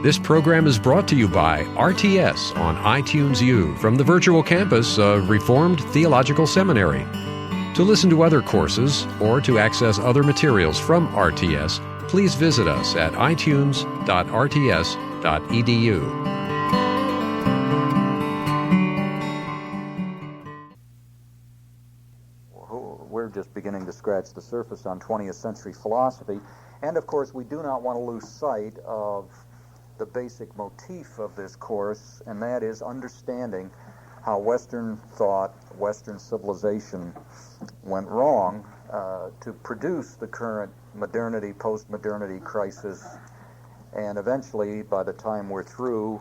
This program is brought to you by RTS on iTunes U from the virtual campus of Reformed Theological Seminary. To listen to other courses or to access other materials from RTS, please visit us at itunes.rts.edu. We're just beginning to scratch the surface on 20th century philosophy, and of course we do not want to lose sight of the basic motif of this course, and that is understanding how Western thought, Western civilization went wrong to produce the current modernity, post-modernity crisis, and eventually, by the time we're through,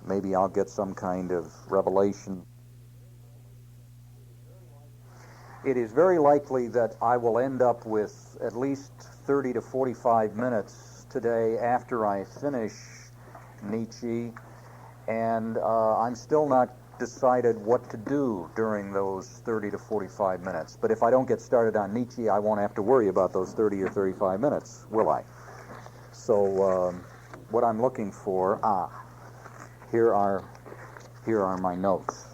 maybe I'll get some kind of revelation. It is very likely that I will end up with at least 30 to 45 minutes today after I finish Nietzsche, and I'm still not decided what to do during those 30 to 45 minutes. But if I don't get started on Nietzsche, I won't have to worry about those 30 or 35 minutes, will I? So what I'm looking for, here are my notes.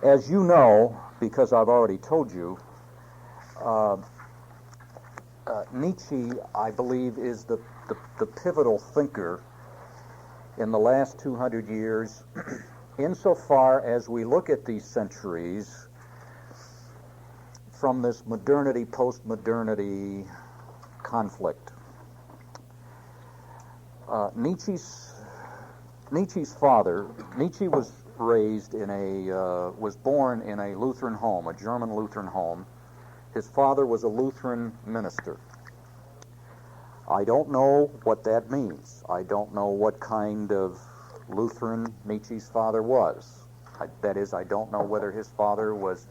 As you know, because I've already told you, Nietzsche, I believe, is the pivotal thinker in the last 200 years insofar as we look at these centuries from this modernity, post-modernity conflict. Nietzsche's father, Nietzsche was born in a Lutheran home, a German Lutheran home. His father was a Lutheran minister. I don't know what that means. I don't know what kind of Lutheran Nietzsche's father was. That is, I don't know whether his father was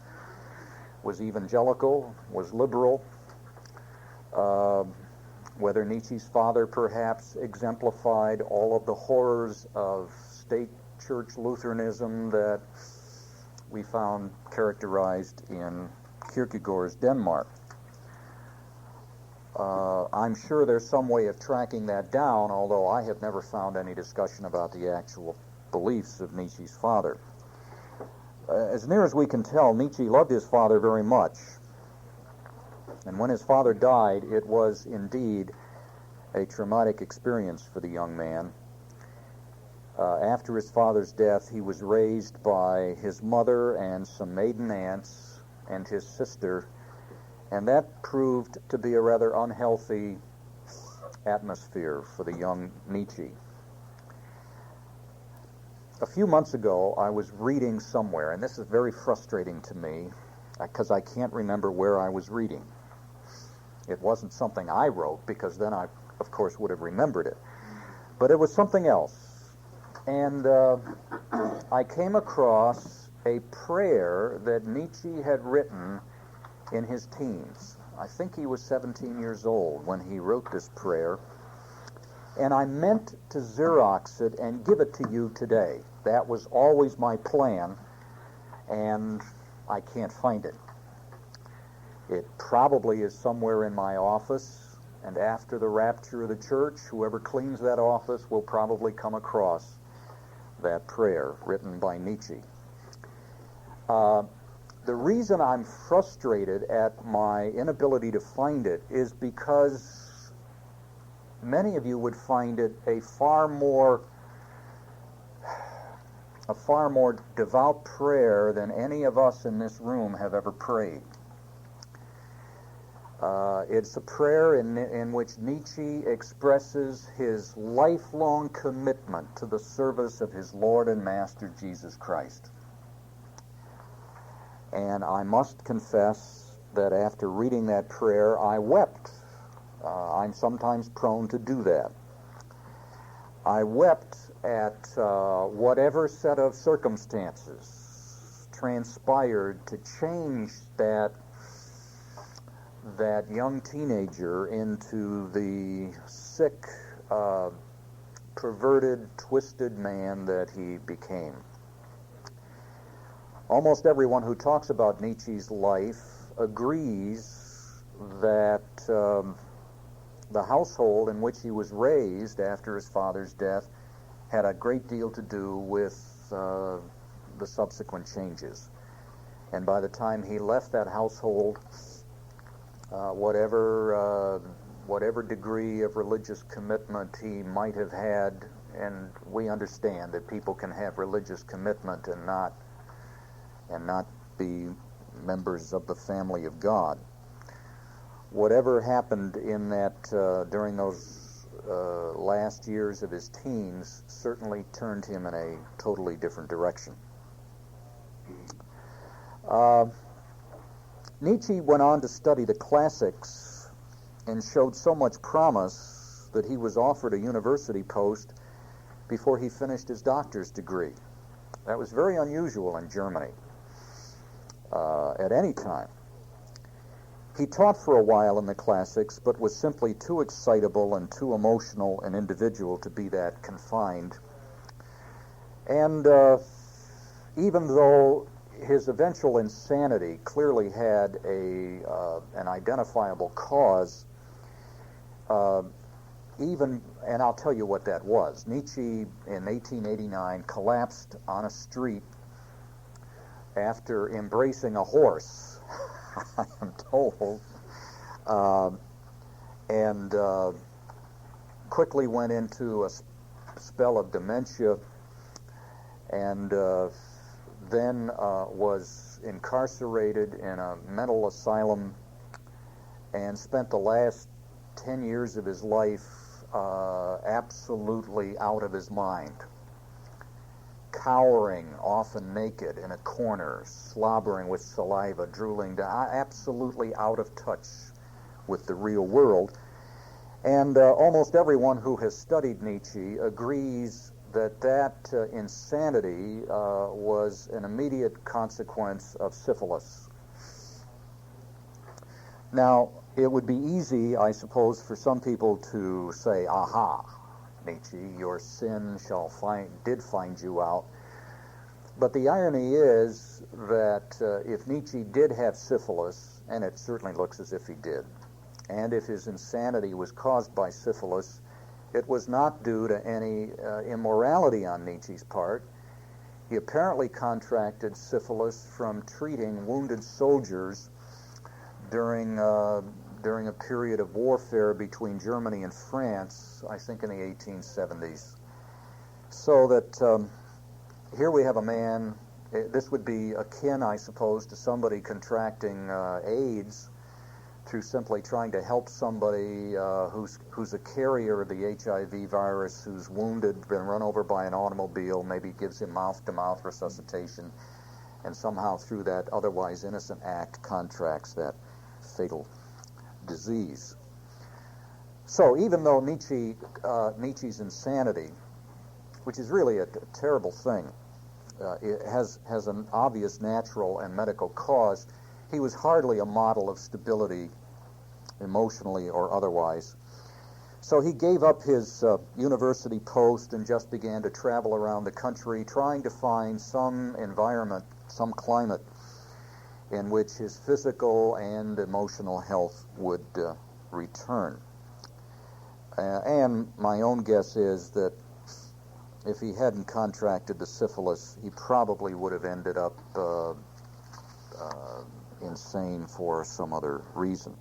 evangelical, was liberal, whether Nietzsche's father perhaps exemplified all of the horrors of state church Lutheranism that we found characterized in Kierkegaard's Denmark. I'm sure there's some way of tracking that down, although I have never found any discussion about the actual beliefs of Nietzsche's father. As near as we can tell, Nietzsche loved his father very much. And when his father died, it was indeed a traumatic experience for the young man. After his father's death, he was raised by his mother and some maiden aunts and his sister, and that proved to be a rather unhealthy atmosphere for the young Nietzsche. A few months ago, I was reading somewhere, and this is very frustrating to me because I can't remember where I was reading. It wasn't something I wrote, because then I, of course, would have remembered it. But it was something else. And I came across a prayer that Nietzsche had written in his teens. I think he was 17 years old when he wrote this prayer. And I meant to Xerox it and give it to you today. That was always my plan, and I can't find it. It probably is somewhere in my office, and after the rapture of the church, whoever cleans that office will probably come across that prayer written by Nietzsche. The reason I'm frustrated at my inability to find it is because many of you would find it a far more devout prayer than any of us in this room have ever prayed. It's a prayer in which Nietzsche expresses his lifelong commitment to the service of his Lord and Master Jesus Christ. And I must confess that after reading that prayer, I wept. I'm sometimes prone to do that. I wept at whatever set of circumstances transpired to change that young teenager into the sick, perverted, twisted man that he became. Almost everyone who talks about Nietzsche's life agrees that the household in which he was raised after his father's death had a great deal to do with the subsequent changes. And by the time he left that household, whatever degree of religious commitment he might have had, and we understand that people can have religious commitment and not be members of the family of God. Whatever happened in that during those last years of his teens certainly turned him in a totally different direction. Nietzsche went on to study the classics and showed so much promise that he was offered a university post before he finished his doctor's degree. That was very unusual in Germany at any time. He taught for a while in the classics, but was simply too excitable and too emotional an individual to be that confined. And even though his eventual insanity clearly had an identifiable cause, and I'll tell you what that was. Nietzsche, in 1889, collapsed on a street after embracing a horse, I am told, and quickly went into a spell of dementia, and then was incarcerated in a mental asylum and spent the last 10 years of his life absolutely out of his mind, cowering, often naked, in a corner, slobbering with saliva, drooling, absolutely out of touch with the real world. And almost everyone who has studied Nietzsche agrees that insanity was an immediate consequence of syphilis. Now, it would be easy, I suppose, for some people to say, aha, Nietzsche, your sin did find you out. But the irony is that if Nietzsche did have syphilis, and it certainly looks as if he did, and if his insanity was caused by syphilis, it was not due to any immorality on Nietzsche's part. He apparently contracted syphilis from treating wounded soldiers during a period of warfare between Germany and France, I think in the 1870s. So that here we have a man, this would be akin, I suppose, to somebody contracting AIDS through simply trying to help somebody who's a carrier of the HIV virus, who's wounded, been run over by an automobile, maybe gives him mouth-to-mouth resuscitation, and somehow through that otherwise innocent act contracts that fatal disease. So even though Nietzsche's insanity, which is really a terrible thing, it has an obvious natural and medical cause, he was hardly a model of stability emotionally or otherwise. So he gave up his university post and just began to travel around the country trying to find some environment, some climate in which his physical and emotional health would return. And my own guess is that if he hadn't contracted the syphilis, he probably would have ended up insane for some other reason.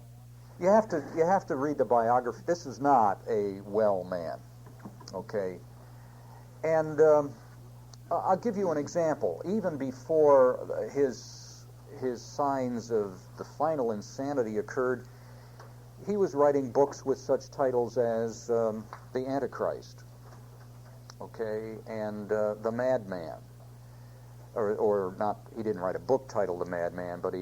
You have to read the biography. This is not a well man, okay? And I'll give you an example. Even before his signs of the final insanity occurred, he was writing books with such titles as The Antichrist, okay, and The Madman. Or not, he didn't write a book titled The Madman, but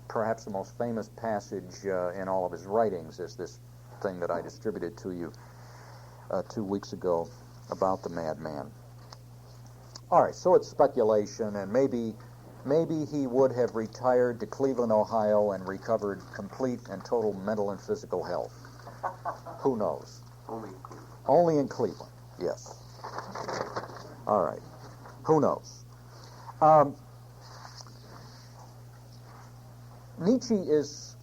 perhaps the most famous passage in all of his writings is this thing that I distributed to you 2 weeks ago about the madman. All right, so it's speculation, and maybe he would have retired to Cleveland, Ohio, and recovered complete and total mental and physical health. Who knows? Only in Cleveland. Only in Cleveland, yes. All right. Who knows? Nietzsche is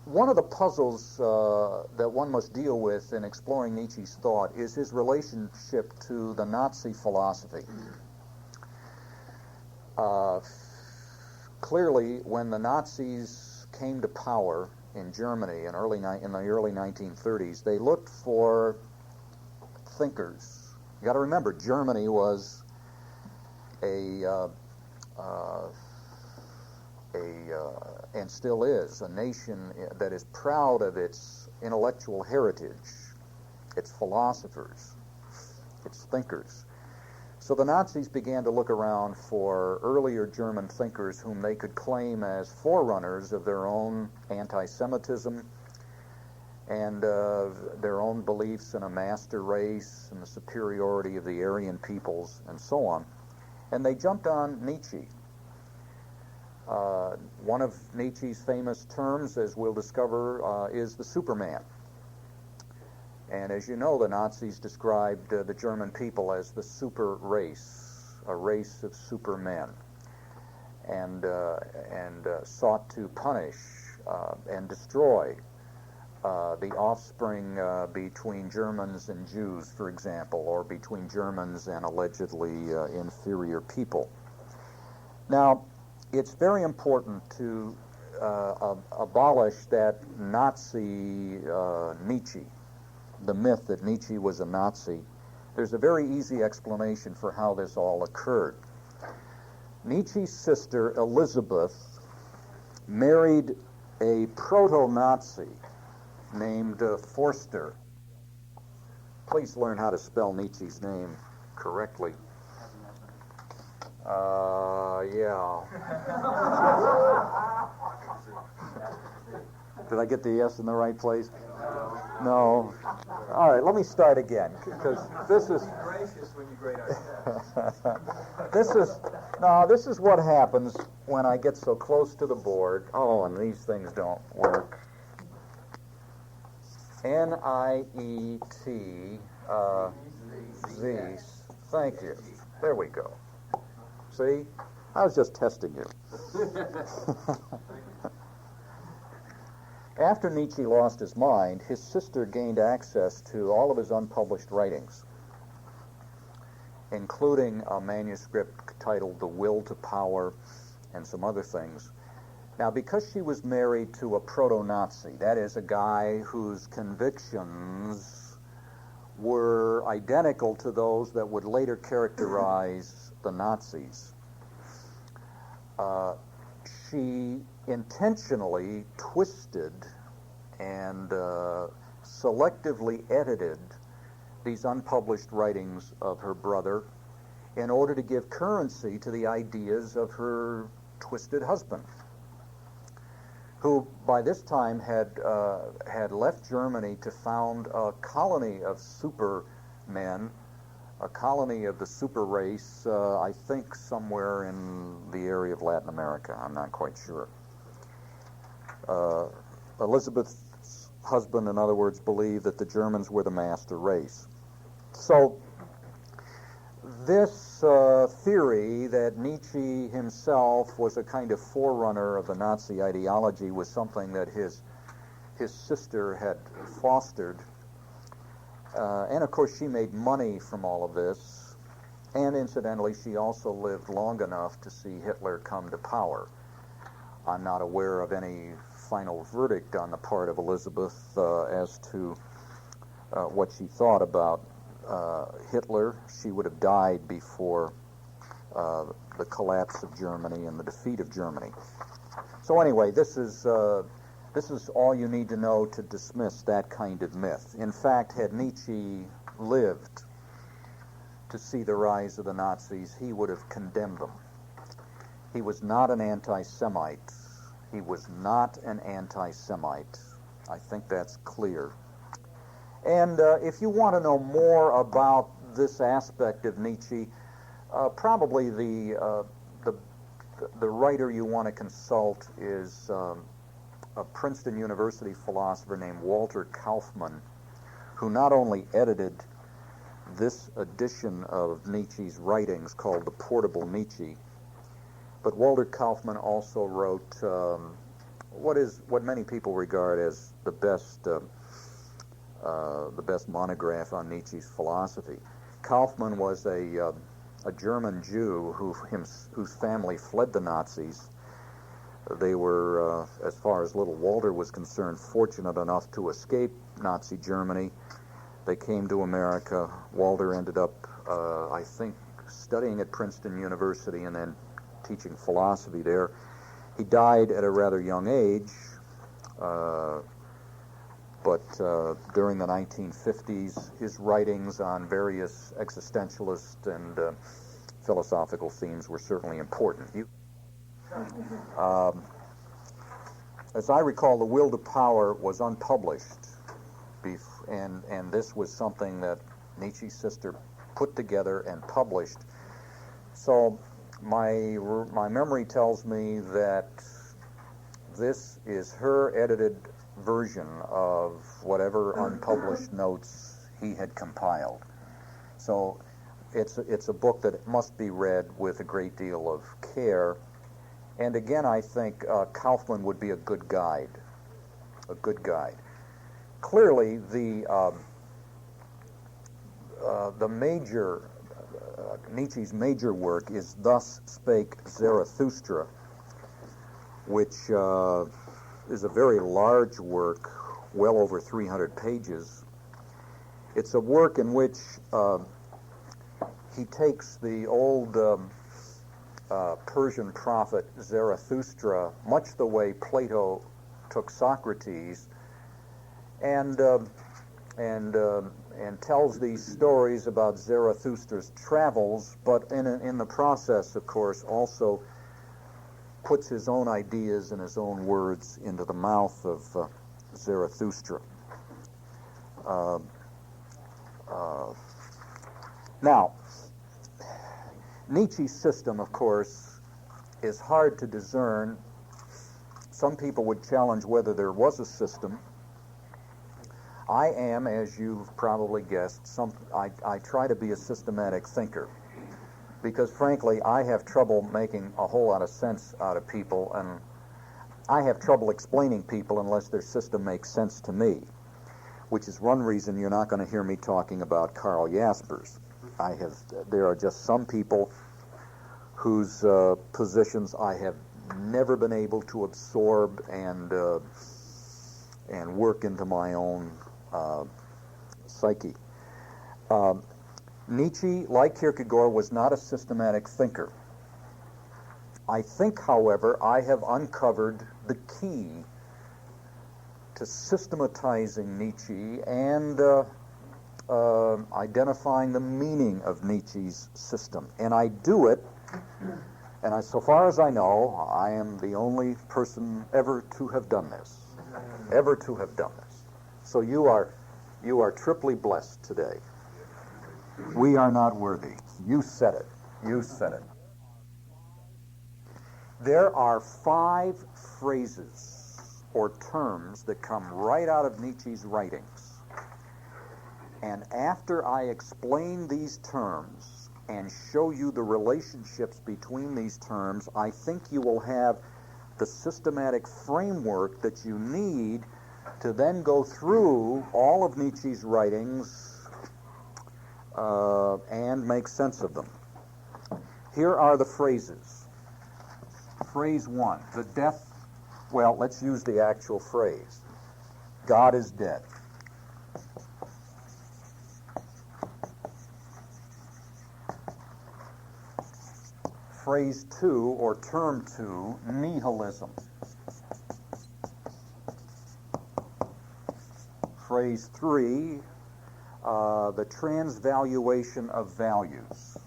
one of the puzzles that one must deal with in exploring Nietzsche's thought is his relationship to the Nazi philosophy. Clearly, when the Nazis came to power in Germany in the early 1930s, they looked for thinkers. You got to remember, Germany was and still is a nation that is proud of its intellectual heritage, its philosophers, its thinkers. So the Nazis began to look around for earlier German thinkers whom they could claim as forerunners of their own anti-Semitism and their own beliefs in a master race and the superiority of the Aryan peoples and so on. And they jumped on Nietzsche. One of Nietzsche's famous terms, as we'll discover, is the Superman. And as you know, the Nazis described the German people as the super race, a race of supermen, and sought to punish and destroy the offspring between Germans and Jews, for example, or between Germans and allegedly inferior people. Now, it's very important to abolish that Nazi Nietzsche, the myth that Nietzsche was a Nazi. There's a very easy explanation for how this all occurred. Nietzsche's sister, Elizabeth, married a proto-Nazi named Forster. Please learn how to spell Nietzsche's name correctly. Yeah. Did I get the S in the right place? No. All right, let me start again, because this is gracious when you grade our tests. This is what happens when I get so close to the board. Oh, and these things don't work. N-I-E-T Z. Thank you. There we go. See? I was just testing you. After Nietzsche lost his mind, his sister gained access to all of his unpublished writings, including a manuscript titled The Will to Power and some other things. Now, because she was married to a proto-Nazi, that is, a guy whose convictions were identical to those that would later characterize the Nazis, she intentionally twisted and selectively edited these unpublished writings of her brother in order to give currency to the ideas of her twisted husband, who by this time had left Germany to found a colony of supermen, a colony of the super race, I think somewhere in the area of Latin America. I'm not quite sure. Elizabeth's husband, in other words, believed that the Germans were the master race. So this theory that Nietzsche himself was a kind of forerunner of the Nazi ideology was something that his sister had fostered. And of course she made money from all of this, and incidentally she also lived long enough to see Hitler come to power. I'm not aware of any final verdict on the part of Elizabeth as to what she thought about Hitler. She would have died before the collapse of Germany and the defeat of Germany. So anyway, this is all you need to know to dismiss that kind of myth. In fact, had Nietzsche lived to see the rise of the Nazis, he would have condemned them. He was not an anti-Semite. He was not an anti-Semite. I think that's clear. And if you want to know more about this aspect of Nietzsche, probably the writer you want to consult is a Princeton University philosopher named Walter Kaufmann, who not only edited this edition of Nietzsche's writings called The Portable Nietzsche, but Walter Kaufmann also wrote what many people regard as the best monograph on Nietzsche's philosophy. Kaufmann was a German Jew whose family fled the Nazis. They were, as far as little Walter was concerned, fortunate enough to escape Nazi Germany. They came to America. Walter ended up, I think, studying at Princeton University and then teaching philosophy there. He died at a rather young age, but during the 1950s, his writings on various existentialist and philosophical themes were certainly important. As I recall, The Will to Power was unpublished, and this was something that Nietzsche's sister put together and published. So my memory tells me that this is her edited version of whatever unpublished notes he had compiled. So it's a book that must be read with a great deal of care. And again, I think Kaufmann would be a good guide. A good guide. Clearly, the major Nietzsche's major work is Thus Spake Zarathustra, which is a very large work, well over 300 pages. It's a work in which he takes the old Persian prophet Zarathustra, much the way Plato took Socrates, and tells these stories about Zarathustra's travels, but in the process, of course, also puts his own ideas and his own words into the mouth of Zarathustra. Now, Nietzsche's system, of course, is hard to discern. Some people would challenge whether there was a system. I am, as you've probably guessed, I try to be a systematic thinker, because frankly, I have trouble making a whole lot of sense out of people, and I have trouble explaining people unless their system makes sense to me, which is one reason you're not going to hear me talking about Karl Jaspers. There are just some people whose positions I have never been able to absorb and work into my own psyche. Nietzsche, like Kierkegaard, was not a systematic thinker. I think, however, I have uncovered the key to systematizing Nietzsche and identifying the meaning of Nietzsche's system. And I do it, and so far as I know, I am the only person ever to have done this. Ever to have done this. So you are triply blessed today. We are not worthy. You said it. You said it. There are 5 phrases or terms that come right out of Nietzsche's writings. And after I explain these terms and show you the relationships between these terms, I think you will have the systematic framework that you need to then go through all of Nietzsche's writings and make sense of them. Here are the phrases. Phrase 1, the death, well, let's use the actual phrase. God is dead. Phrase 2, or term 2, nihilism. Phrase 3, the transvaluation of values.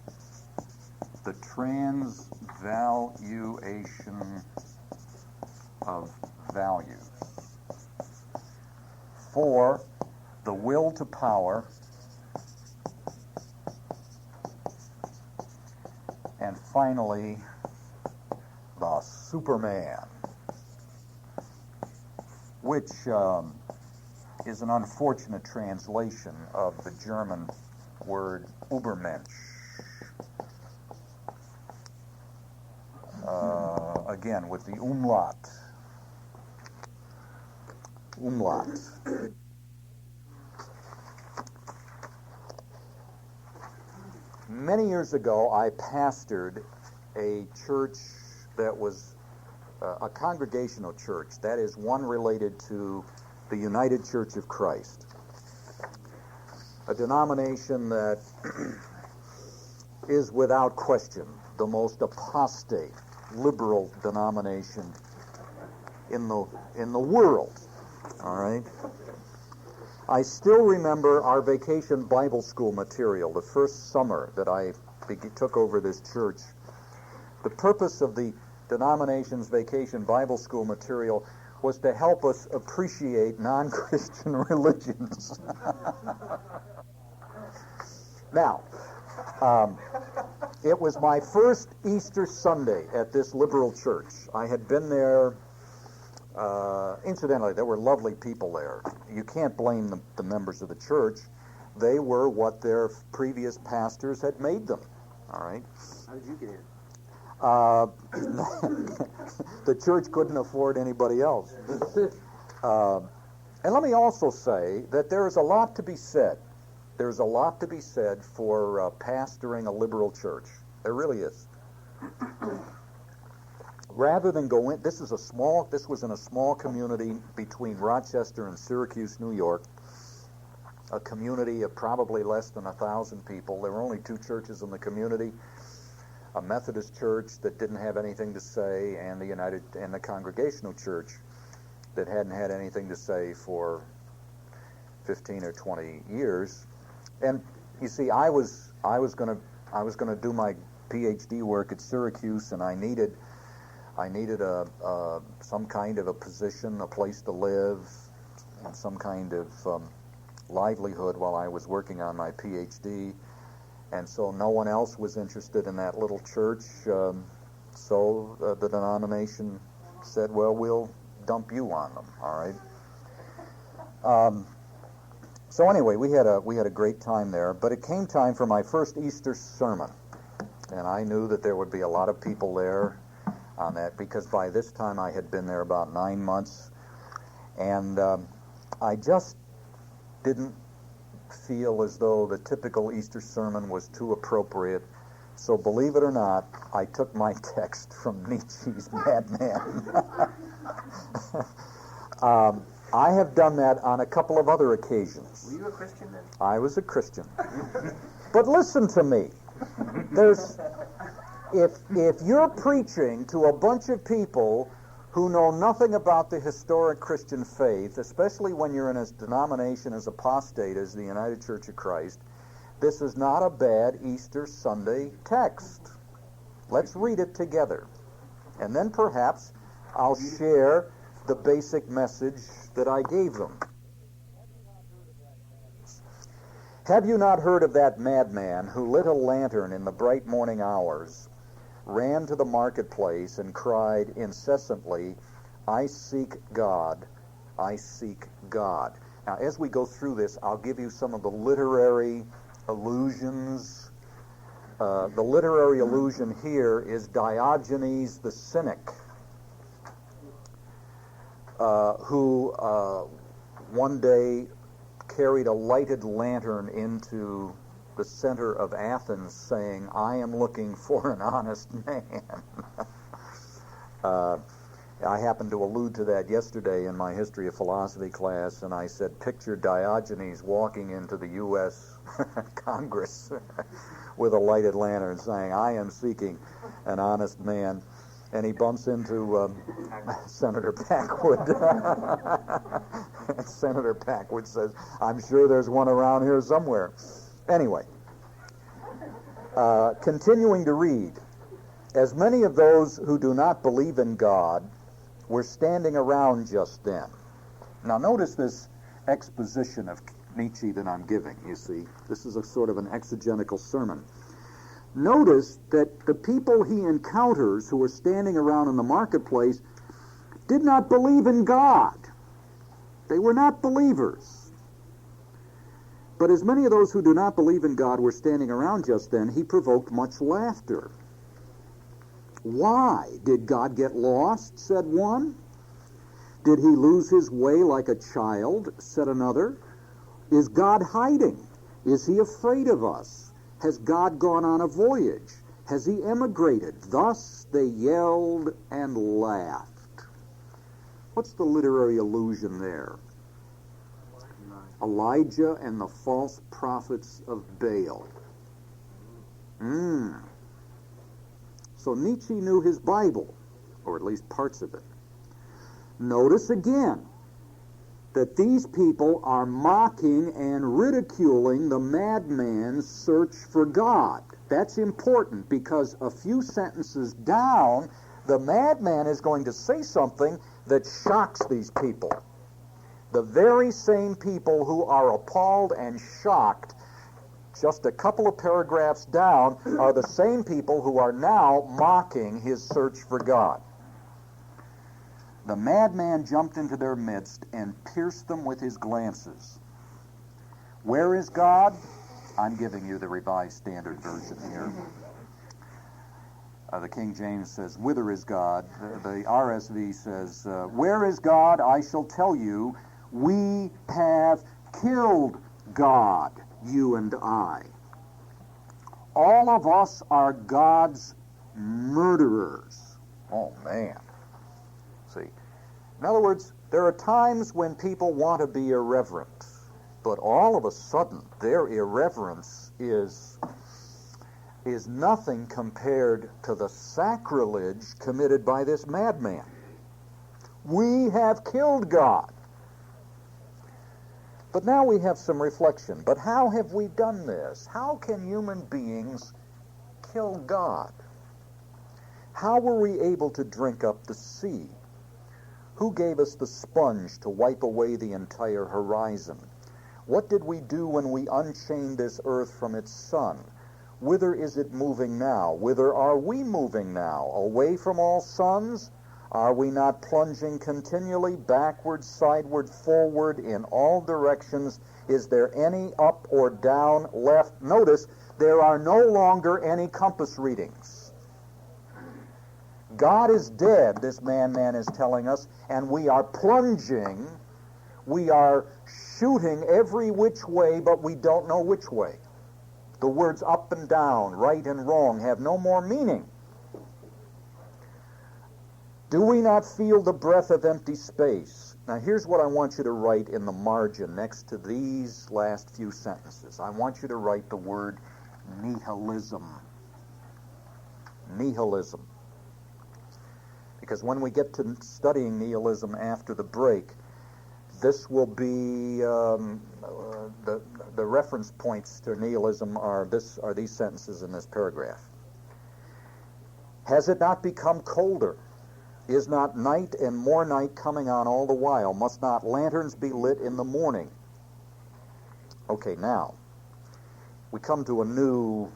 The transvaluation of values. 4, the will to power. And finally, the Superman, which is an unfortunate translation of the German word Übermensch. Again, with the umlaut umlaut. Many years ago, I pastored a church that was a congregational church, that is, one related to the United Church of Christ, a denomination that is without question the most apostate, liberal denomination in the world. All right? I still remember our vacation Bible school material, the first summer that I took over this church. The purpose of the denomination's vacation Bible school material was to help us appreciate non-Christian religions. Now, it was my first Easter Sunday at this liberal church. I had been there. Incidentally, there were lovely people there. You can't blame the members of the church. They were what their previous pastors had made them. All right? How did you get in? The church couldn't afford anybody else. And let me also say that there is a lot to be said. There's a lot to be said for pastoring a liberal church. There really is. Rather than go in, this was in a small community between Rochester and Syracuse, New York, a community of probably less than 1,000 people. There were only two churches in the community, a Methodist church that didn't have anything to say, and the Congregational church that hadn't had anything to say for 15 or 20 years. And you see, I was going to do my PhD work at Syracuse, and I needed some kind of a position, a place to live, and some kind of livelihood while I was working on my PhD. And so no one else was interested in that little church. So the denomination said, well, we'll dump you on them, all right? So anyway, we had a great time there. But it came time for my first Easter sermon. And I knew that there would be a lot of people there on that, because by this time I had been there about 9 months, and I just didn't feel as though the typical Easter sermon was too appropriate. So believe it or not, I took my text from Nietzsche's Madman. I have done that on a couple of other occasions. Were you a Christian then? I was a Christian. But listen to me. If you're preaching to a bunch of people who know nothing about the historic Christian faith, especially when you're in a denomination as apostate as the United Church of Christ, this is not a bad Easter Sunday text. Let's read it together. And then perhaps I'll share the basic message that I gave them. Have you not heard of that madman who lit a lantern in the bright morning hours, ran to the marketplace, and cried incessantly, I seek God, I seek God. Now, as we go through this, I'll give you some of the literary allusions. The literary allusion here is Diogenes the Cynic, who one day carried a lighted lantern into the center of Athens saying, I am looking for an honest man. I happened to allude to that yesterday in my history of philosophy class, and I said, picture Diogenes walking into the U.S. Congress with a lighted lantern saying, I am seeking an honest man. And he bumps into Senator Packwood. And Senator Packwood says, I'm sure there's one around here somewhere. Anyway, continuing to read, as many of those who do not believe in God were standing around just then. Now notice this exposition of Nietzsche that I'm giving, you see. This is a sort of an exegetical sermon. Notice that the people he encounters who are standing around in the marketplace did not believe in God. They were not believers. But as many of those who do not believe in God were standing around just then, he provoked much laughter. Why? Did God get lost? Said one. Did he lose his way like a child? Said another. Is God hiding? Is he afraid of us? Has God gone on a voyage? Has he emigrated? Thus they yelled and laughed. What's the literary allusion there? Elijah and the false prophets of Baal. So Nietzsche knew his Bible, or at least parts of it. Notice again that these people are mocking and ridiculing the madman's search for God. That's important because a few sentences down, the madman is going to say something that shocks these people. The very same people who are appalled and shocked just a couple of paragraphs down are the same people who are now mocking his search for God. The madman jumped into their midst and pierced them with his glances. Where is God? I'm giving you the Revised Standard Version here. The King James says, whither is God? The RSV says, where is God? I shall tell you, we have killed God, you and I. All of us are God's murderers. Oh, man. See, in other words, there are times when people want to be irreverent, but all of a sudden their irreverence is nothing compared to the sacrilege committed by this madman. We have killed God. But now we have some reflection. But how have we done this? How can human beings kill God? How were we able to drink up the sea? Who gave us the sponge to wipe away the entire horizon? What did we do when we unchained this earth from its sun? Whither is it moving now? Whither are we moving now? Away from all suns? Are we not plunging continually backward, sideward, forward, in all directions? Is there any up or down, left? Notice, there are no longer any compass readings. God is dead, this madman is telling us, and we are plunging. We are shooting every which way, but we don't know which way. The words up and down, right and wrong have no more meaning. Do we not feel the breath of empty space? Now here's what I want you to write in the margin next to these last few sentences. I want you to write the word nihilism. Nihilism. Because when we get to studying nihilism after the break, this will be the reference points to nihilism are these sentences in this paragraph. Has it not become colder? Is not night and more night coming on all the while? Must not lanterns be lit in the morning? Okay, now we come to a new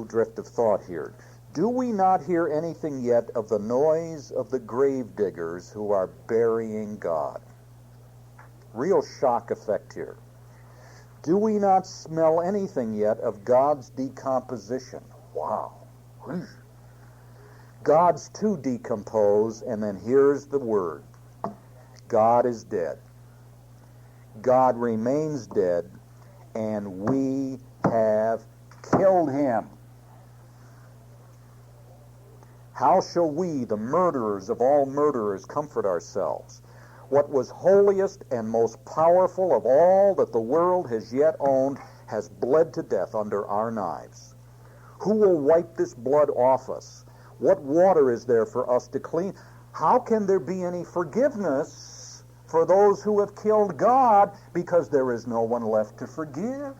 drift of thought here. Do we not hear anything yet of the noise of the grave diggers who are burying God? Real shock effect here. Do we not smell anything yet of God's decomposition? Wow. God's to decompose, and then here's the word. God is dead. God remains dead, and we have killed him. How shall we, the murderers of all murderers, comfort ourselves? What was holiest and most powerful of all that the world has yet owned has bled to death under our knives. Who will wipe this blood off us? What water is there for us to clean? How can there be any forgiveness for those who have killed God, because there is no one left to forgive?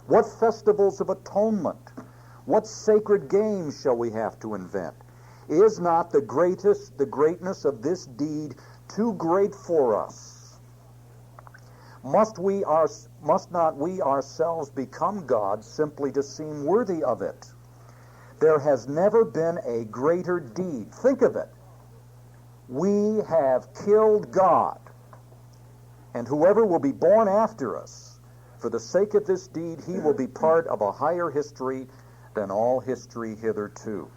What festivals of atonement? What sacred games shall we have to invent? Is not the greatness of this deed too great for us? Must not we ourselves become gods simply to seem worthy of it? There has never been a greater deed. Think of it. We have killed God, and whoever will be born after us, for the sake of this deed, he will be part of a higher history than all history hitherto.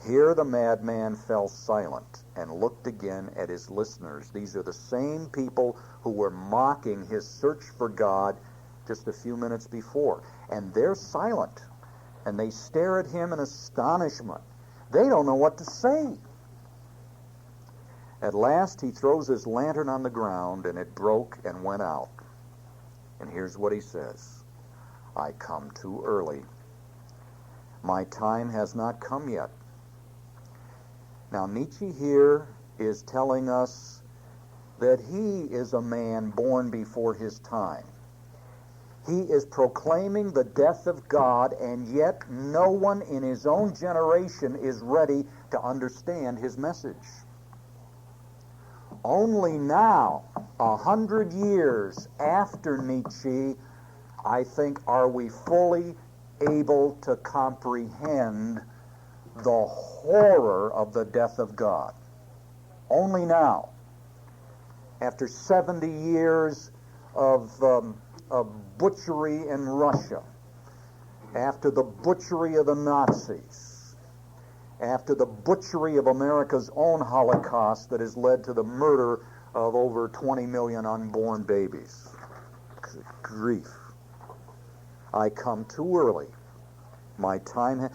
Here the madman fell silent and looked again at his listeners. These are the same people who were mocking his search for God just a few minutes before. And they're silent, and they stare at him in astonishment. They don't know what to say. At last he throws his lantern on the ground, and it broke and went out. And here's what he says: I come too early. My time has not come yet. Now, Nietzsche here is telling us that he is a man born before his time. He is proclaiming the death of God, and yet no one in his own generation is ready to understand his message. Only now, 100 years after Nietzsche, I think, are we fully able to comprehend the horror of the death of God. Only now, after 70 years of butchery in Russia, after the butchery of the Nazis, after the butchery of America's own Holocaust that has led to the murder of over 20 million unborn babies. Good grief. I come too early. My time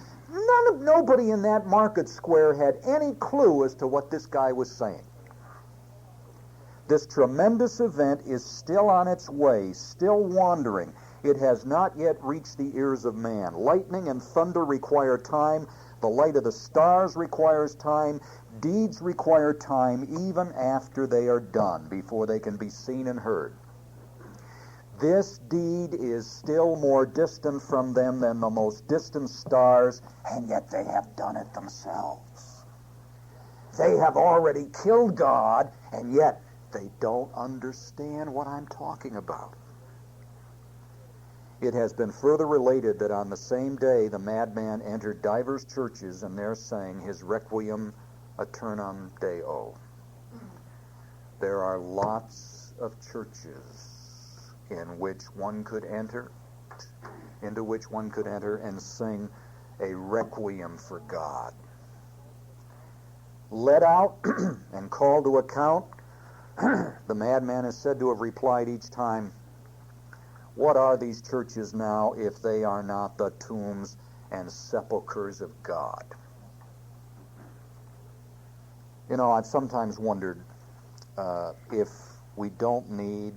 nobody in that market square had any clue as to what this guy was saying. This tremendous event is still on its way, still wandering. It has not yet reached the ears of man. Lightning and thunder require time. The light of the stars requires time. Deeds require time even after they are done, before they can be seen and heard. This deed is still more distant from them than the most distant stars, and yet they have done it themselves. They have already killed God, and yet they don't understand what I'm talking about. It has been further related that on the same day the madman entered divers churches, and there sang his Requiem Aeternam Deo. There are lots of churches into which one could enter and sing a requiem for God. Let out and called to account, the madman is said to have replied each time, what are these churches now if they are not the tombs and sepulchres of God? You know, I've sometimes wondered if we don't need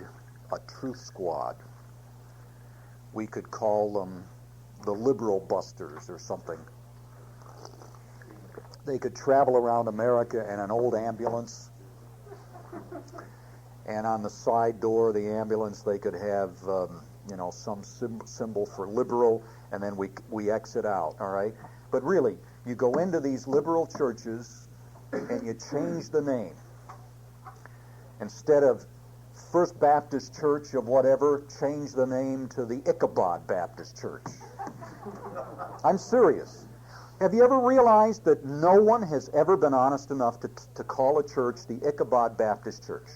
a truth squad. We could call them the liberal busters or something. They could travel around America in an old ambulance, and on the side door of the ambulance they could have some symbol for liberal, and then we exit out, all right? But really, you go into these liberal churches and you change the name. Instead of First Baptist Church of whatever, change the name to the Ichabod Baptist Church. I'm serious. Have you ever realized that no one has ever been honest enough to call a church the Ichabod Baptist Church?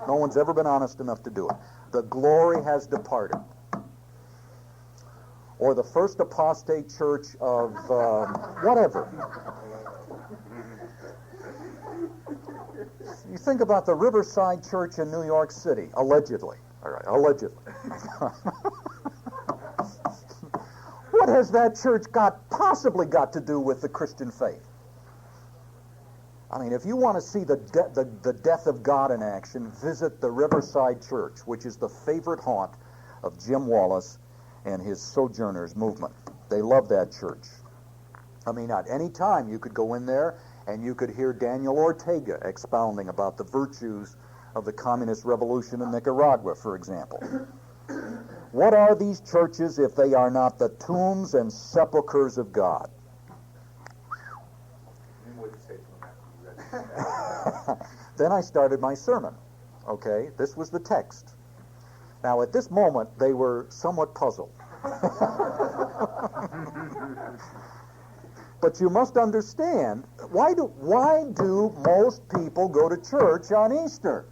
No one's ever been honest enough to do it. The glory has departed. Or the First Apostate Church of whatever. You think about the Riverside Church in New York City, allegedly. All right, allegedly. What has that church possibly got to do with the Christian faith? I mean, if you want to see the death of God in action, visit the Riverside Church, which is the favorite haunt of Jim Wallace and his Sojourners movement. They love that church. I mean, at any time you could go in there and you could hear Daniel Ortega expounding about the virtues of the communist revolution in Nicaragua, for example. What are these churches if they are not the tombs and sepulchres of God? Then I started my sermon. Okay, this was the text. Now, at this moment, they were somewhat puzzled. But you must understand, why do most people go to church on Easter?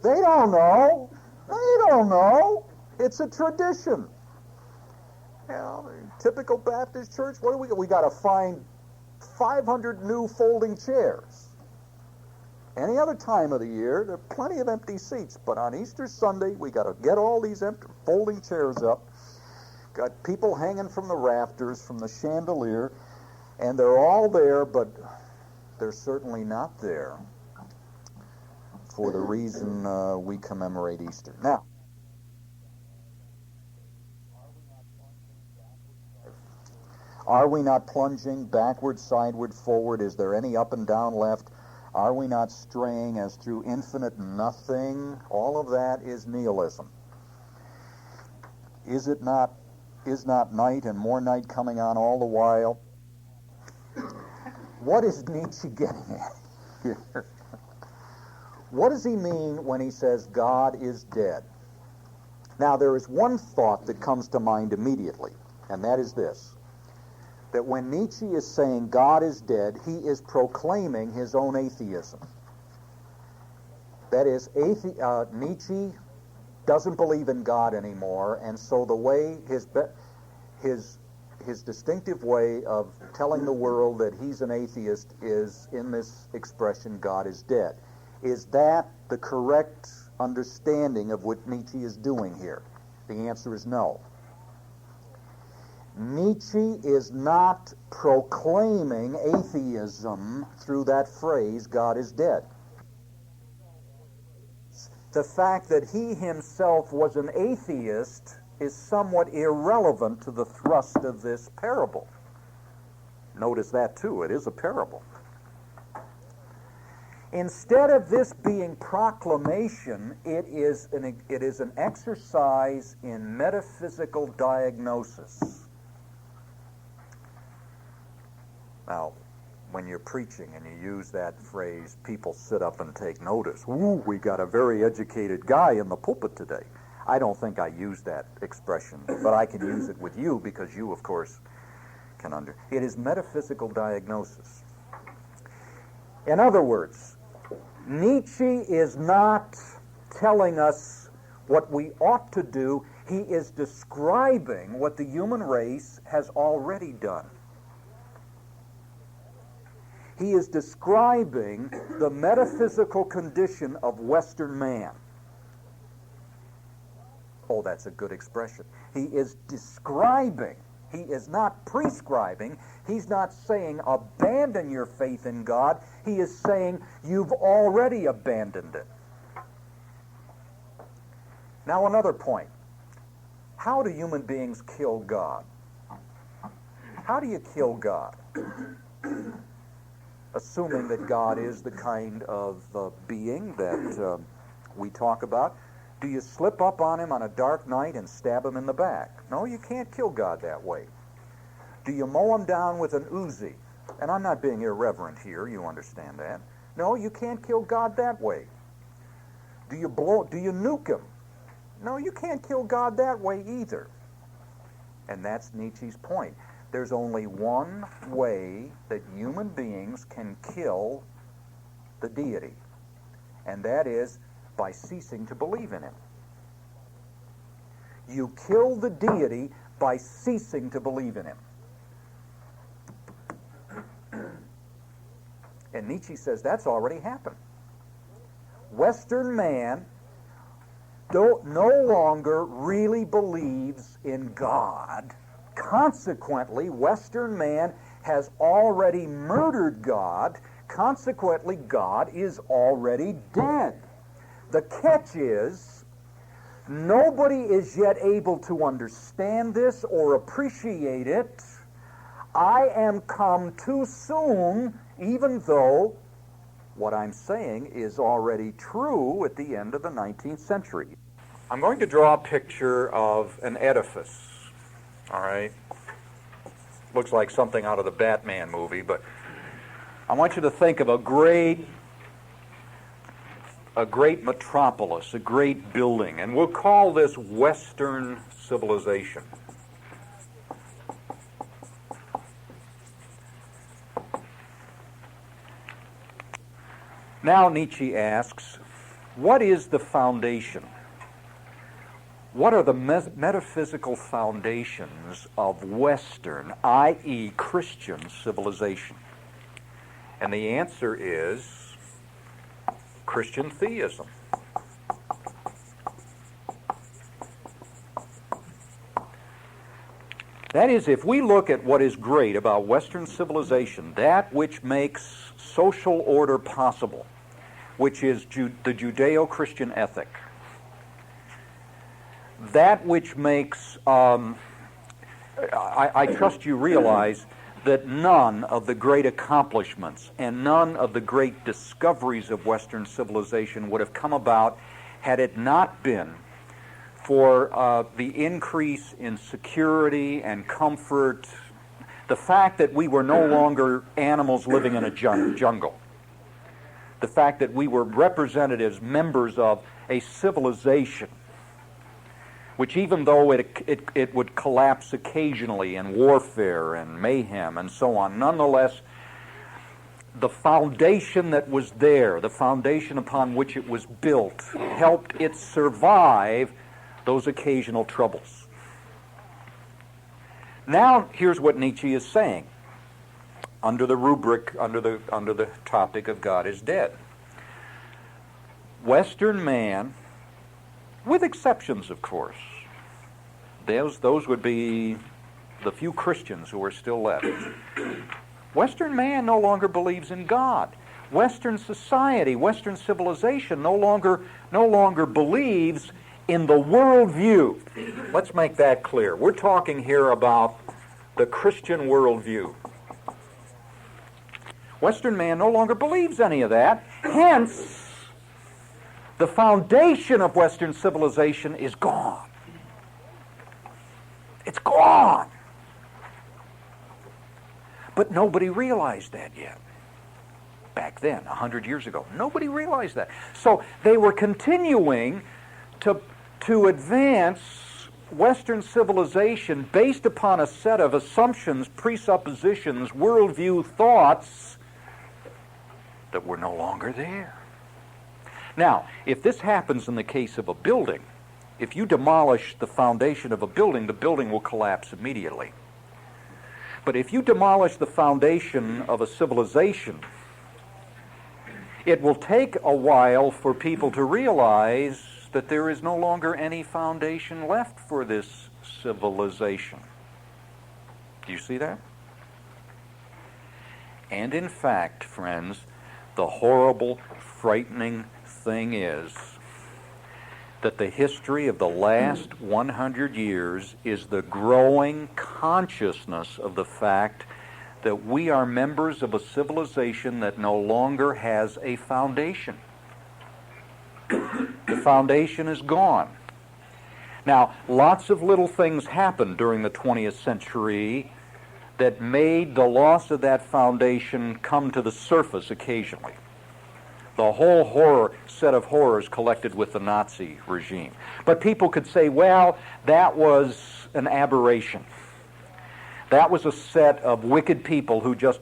They don't know. They don't know. It's a tradition. You know, typical Baptist church, what do we got? We got to find 500 new folding chairs. Any other time of the year, there are plenty of empty seats. But on Easter Sunday, we got to get all these empty folding chairs up. Got people hanging from the rafters, from the chandelier, and they're all there, but they're certainly not there for the reason we commemorate Easter. Now, are we not plunging backward, sideward, forward? Is there any up and down left? Are we not straying as through infinite nothing? All of that is nihilism. Is not night and more night coming on all the while? What is Nietzsche getting at here? What does he mean when he says God is dead? Now, there is one thought that comes to mind immediately, and that is this: that when Nietzsche is saying God is dead, he is proclaiming his own atheism. That is, Nietzsche doesn't believe in God anymore, and so the way his distinctive way of telling the world that he's an atheist is in this expression, God is dead. Is that the correct understanding of what Nietzsche is doing here? The answer is no. Nietzsche is not proclaiming atheism through that phrase, God is dead. The fact that he himself was an atheist is somewhat irrelevant to the thrust of this parable. Notice that too, it is a parable. Instead of this being proclamation, it is an exercise in metaphysical diagnosis. Now, when you're preaching and you use that phrase, people sit up and take notice. Ooh, we got a very educated guy in the pulpit today. I don't think I use that expression, but I can use it with you because you, of course, can It is metaphysical diagnosis. In other words, Nietzsche is not telling us what we ought to do. He is describing what the human race has already done. He is describing the metaphysical condition of Western man. Oh, that's a good expression. He is describing. He is not prescribing. He's not saying abandon your faith in God. He is saying you've already abandoned it. Now another point. How do human beings kill God? How do you kill God? Assuming that God is the kind of being that we talk about. Do you slip up on him on a dark night and stab him in the back? No, you can't kill God that way. Do you mow him down with an Uzi? And I'm not being irreverent here, you understand that. No, you can't kill God that way. Do you nuke him? No, you can't kill God that way either. And that's Nietzsche's point. There's only one way that human beings can kill the deity, and that is by ceasing to believe in him. You kill the deity by ceasing to believe in him. And Nietzsche says that's already happened. Western man no longer really believes in God. Consequently, Western man has already murdered God. Consequently, God is already dead. The catch is, nobody is yet able to understand this or appreciate it. I am come too soon, even though what I'm saying is already true at the end of the 19th century. I'm going to draw a picture of an edifice. All right? Looks like something out of the Batman movie, but I want you to think of a great metropolis, a great building, and we'll call this Western civilization. Now Nietzsche asks, what is the foundation? What are the metaphysical foundations of Western, i.e. Christian civilization? And the answer is Christian theism. That is, if we look at what is great about Western civilization, that which makes social order possible, which is the Judeo-Christian ethic, that which makes, I trust you realize that none of the great accomplishments and none of the great discoveries of Western civilization would have come about had it not been for the increase in security and comfort, the fact that we were no longer animals living in a jungle, the fact that we were representatives, members of a civilization, which even though it would collapse occasionally in warfare and mayhem and so on, nonetheless, the foundation that was there, the foundation upon which it was built, helped it survive those occasional troubles. Now, here's what Nietzsche is saying under the rubric, under the topic of God is dead. Western man, with exceptions, of course, those would be the few Christians who are still left. Western man no longer believes in God. Western society, Western civilization no longer believes in the worldview. Let's make that clear. We're talking here about the Christian worldview. Western man no longer believes any of that. Hence, the foundation of Western civilization is gone. It's gone. But nobody realized that yet. Back then, 100 years ago, nobody realized that. So they were continuing to advance Western civilization based upon a set of assumptions, presuppositions, worldview, thoughts that were no longer there. Now, if this happens in the case of a building, if you demolish the foundation of a building, the building will collapse immediately. But if you demolish the foundation of a civilization, it will take a while for people to realize that there is no longer any foundation left for this civilization. Do you see that? And in fact, friends, the horrible, frightening thing is that the history of the last 100 years is the growing consciousness of the fact that we are members of a civilization that no longer has a foundation. The foundation is gone. Now, lots of little things happened during the 20th century that made the loss of that foundation come to the surface occasionally. The whole set of horrors collected with the Nazi regime. But people could say, well, that was an aberration. That was a set of wicked people who just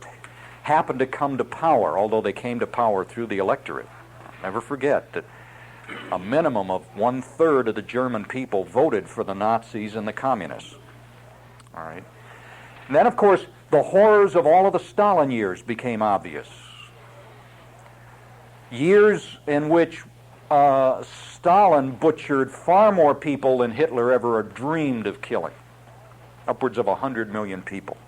happened to come to power, although they came to power through the electorate. Never forget that a minimum of 1/3 of the German people voted for the Nazis and the communists. All right. And then, of course, the horrors of all of the Stalin years became obvious. Years in which Stalin butchered far more people than Hitler ever dreamed of killing. Upwards of 100 million people.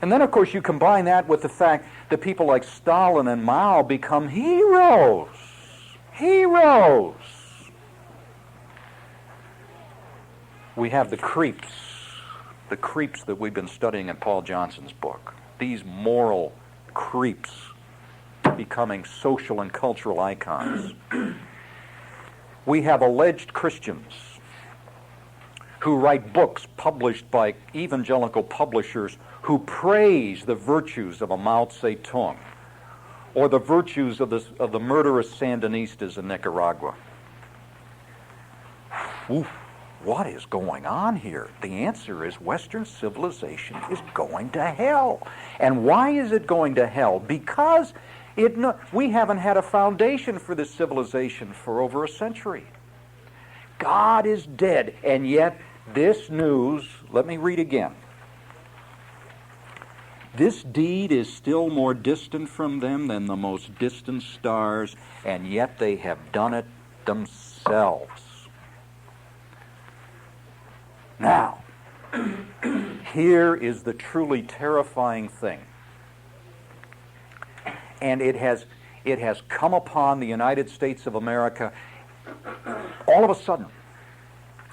And then, of course, you combine that with the fact that people like Stalin and Mao become heroes. Heroes! We have the creeps that we've been studying in Paul Johnson's book. These moral creeps becoming social and cultural icons. We have alleged Christians who write books published by evangelical publishers who praise the virtues of a Mao Zedong or the virtues of the murderous Sandinistas in Nicaragua. Oof, what is going on here? The answer is Western civilization is going to hell. And why is it going to hell? Because we haven't had a foundation for this civilization for over a century. God is dead, and yet this news, let me read again. This deed is still more distant from them than the most distant stars, and yet they have done it themselves. Now, here is the truly terrifying thing. And it has come upon the United States of America all of a sudden,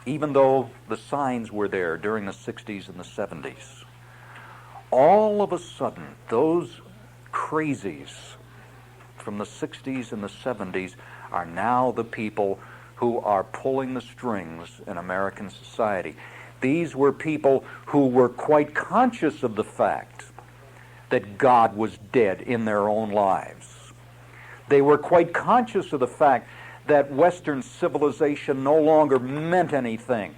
even though the signs were there during the 60s and the 70s. All of a sudden, those crazies from the 60s and the 70s are now the people who are pulling the strings in American society. These were people who were quite conscious of the fact that God was dead in their own lives. They were quite conscious of the fact that Western civilization no longer meant anything.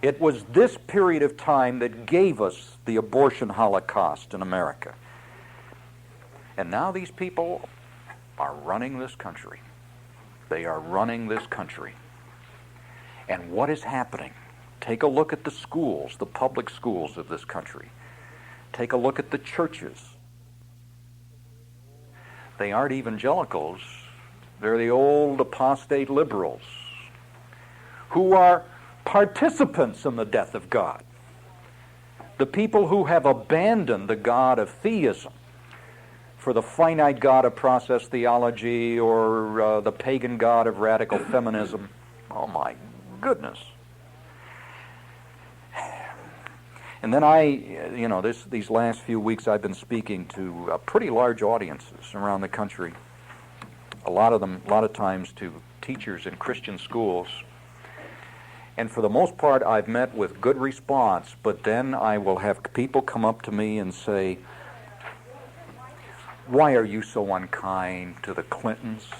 It was this period of time that gave us the abortion holocaust in America. And now these people are running this country. They are running this country. And what is happening? Take a look at the schools, the public schools of this country. Take a look at the churches. They aren't evangelicals. They're the old apostate liberals who are participants in the death of God. The people who have abandoned the God of theism for the finite God of process theology or the pagan God of radical feminism. Oh my goodness. And then these last few weeks I've been speaking to pretty large audiences around the country. A lot of times to teachers in Christian schools. And for the most part, I've met with good response, but then I will have people come up to me and say, "Why are you so unkind to the Clintons,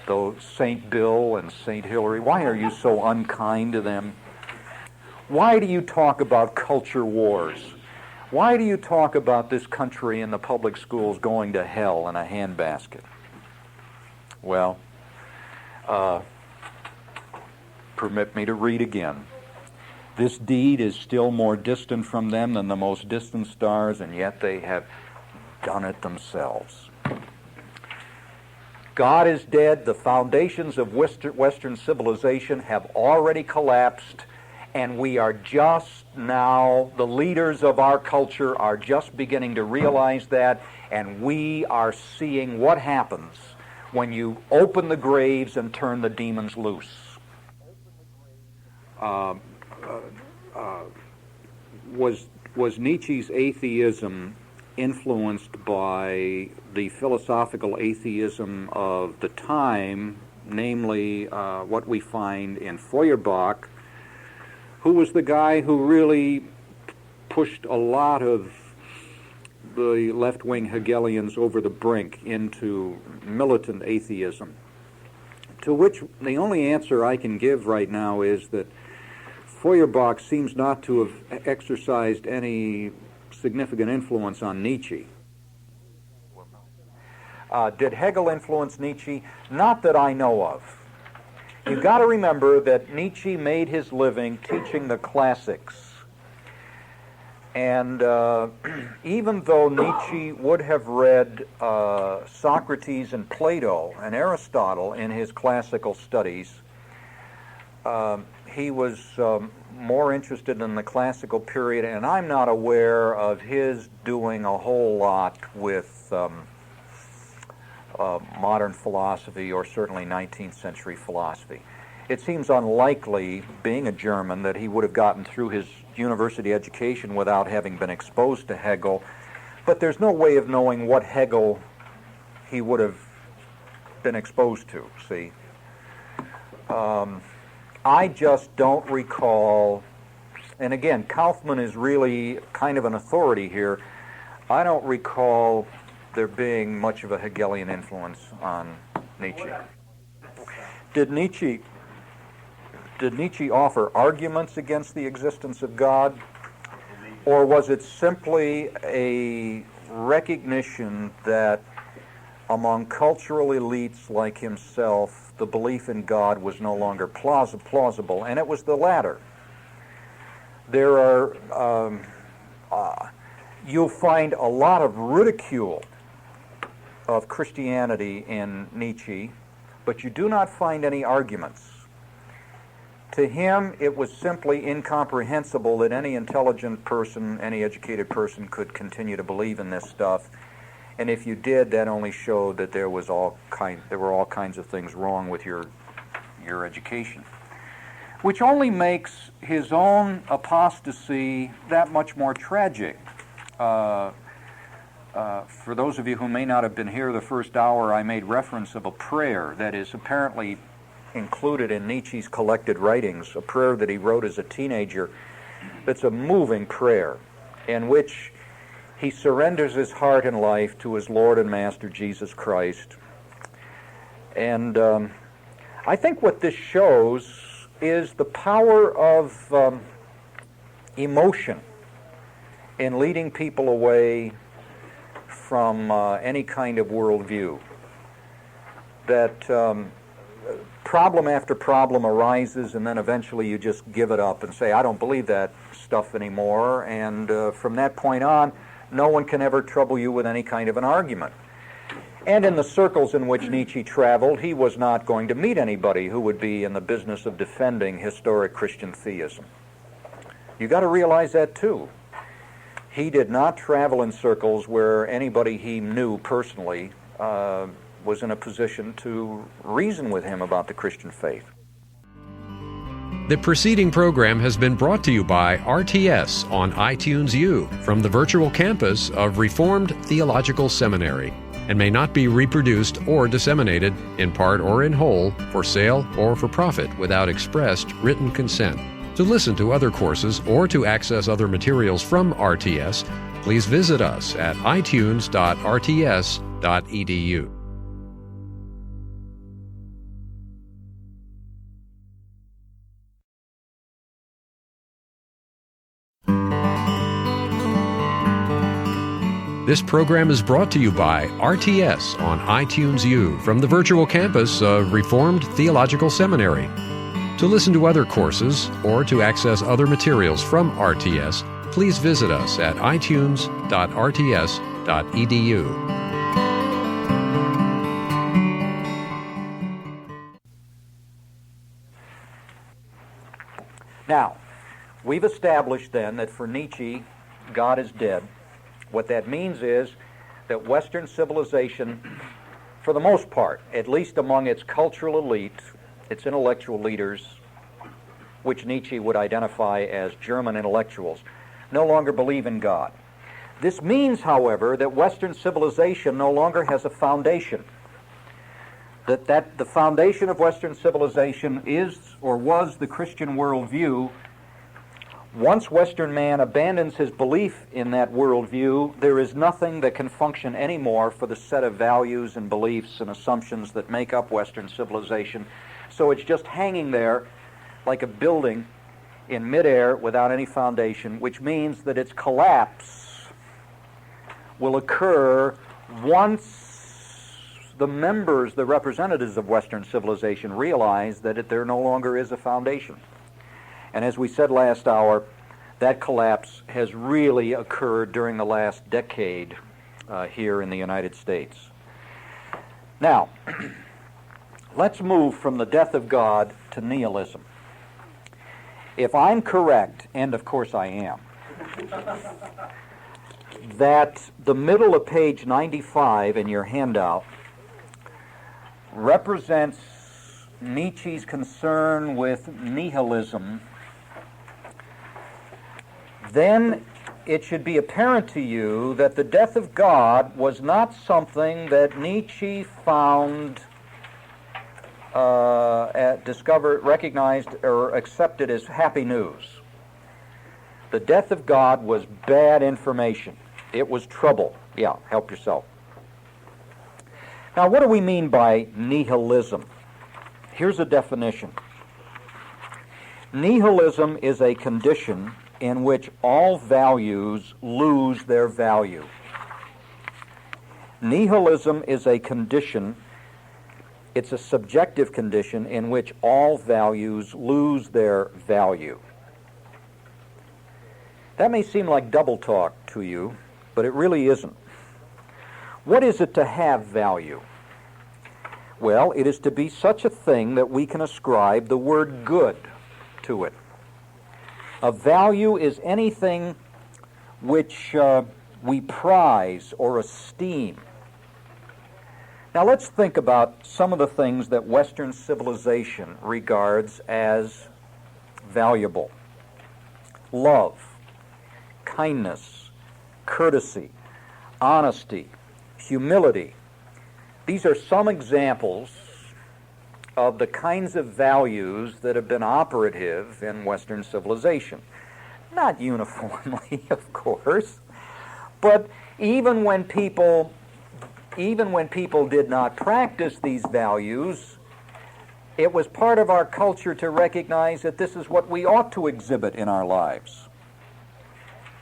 those St. Bill and St. Hillary? Why are you so unkind to them? Why do you talk about culture wars? Why do you talk about this country and the public schools going to hell in a handbasket?" Well, permit me to read again. This deed is still more distant from them than the most distant stars, and yet they have done it themselves. God is dead. The foundations of Western civilization have already collapsed, and we are just now, the leaders of our culture are just beginning to realize that, and we are seeing what happens when you open the graves and turn the demons loose. Was Nietzsche's atheism influenced by the philosophical atheism of the time, namely what we find in Feuerbach, who was the guy who really pushed a lot of the left-wing Hegelians over the brink into militant atheism? To which the only answer I can give right now is that Feuerbach seems not to have exercised any significant influence on Nietzsche. Did Hegel influence Nietzsche? Not that I know of. You've got to remember that Nietzsche made his living teaching the classics. And even though Nietzsche would have read Socrates and Plato and Aristotle in his classical studies, he was more interested in the classical period, and I'm not aware of his doing a whole lot with modern philosophy, or certainly 19th century philosophy. It seems unlikely, being a German, that he would have gotten through his university education without having been exposed to Hegel, but there's no way of knowing what Hegel he would have been exposed to, see. I just don't recall, and again, Kaufman is really kind of an authority here. I don't recall there being much of a Hegelian influence on Nietzsche. Did Nietzsche offer arguments against the existence of God, or was it simply a recognition that among cultural elites like himself, the belief in God was no longer plausible, and it was the latter? There are you'll find a lot of ridicule of Christianity in Nietzsche, but you do not find any arguments. To him, it was simply incomprehensible that any intelligent person, any educated person could continue to believe in this stuff. And if you did, that only showed that there were all kinds of things wrong with your education, which only makes his own apostasy that much more tragic. For those of you who may not have been here the first hour, I made reference of a prayer that is apparently included in Nietzsche's collected writings, a prayer that he wrote as a teenager. That's a moving prayer in which he surrenders his heart and life to his Lord and Master Jesus Christ. And I think what this shows is the power of emotion in leading people away from any kind of worldview. That problem after problem arises, and then eventually you just give it up and say, I don't believe that stuff anymore, and from that point on, no one can ever trouble you with any kind of an argument. And in the circles in which Nietzsche traveled, he was not going to meet anybody who would be in the business of defending historic Christian theism. You got to realize that too. He did not travel in circles where anybody he knew personally was in a position to reason with him about the Christian faith. The preceding program has been brought to you by RTS on iTunes U from the virtual campus of Reformed Theological Seminary, and may not be reproduced or disseminated in part or in whole for sale or for profit without expressed written consent. To listen to other courses or to access other materials from RTS, please visit us at itunes.rts.edu. This program is brought to you by RTS on iTunes U from the virtual campus of Reformed Theological Seminary. To listen to other courses or to access other materials from RTS, please visit us at itunes.rts.edu. Now, we've established then that for Nietzsche, God is dead. What that means is that Western civilization, for the most part, at least among its cultural elite, its intellectual leaders, which Nietzsche would identify as German intellectuals, no longer believe in God. This means, however, that Western civilization no longer has a foundation. That the foundation of Western civilization is or was the Christian worldview. Once Western man abandons his belief in that worldview, there is nothing that can function anymore for the set of values and beliefs and assumptions that make up Western civilization. So it's just hanging there like a building in midair without any foundation, which means that its collapse will occur once the members, the representatives of Western civilization realize that there no longer is a foundation. And as we said last hour, that collapse has really occurred during the last decade here in the United States. Now, let's move from the death of God to nihilism. If I'm correct, and of course I am, that the middle of page 95 in your handout represents Nietzsche's concern with nihilism, then it should be apparent to you that the death of God was not something that Nietzsche found, discovered, recognized, or accepted as happy news. The death of God was bad information. It was trouble. Yeah, help yourself. Now, what do we mean by nihilism? Here's a definition. Nihilism is a condition in which all values lose their value. Nihilism is a condition, it's a subjective condition in which all values lose their value. That may seem like double talk to you, but it really isn't. What is it to have value? Well, it is to be such a thing that we can ascribe the word good to it. A value is anything which we prize or esteem. Now let's think about some of the things that Western civilization regards as valuable. Love, kindness, courtesy, honesty, humility. These are some examples of the kinds of values that have been operative in Western civilization. Not uniformly, of course, but even when people did not practice these values, it was part of our culture to recognize that this is what we ought to exhibit in our lives.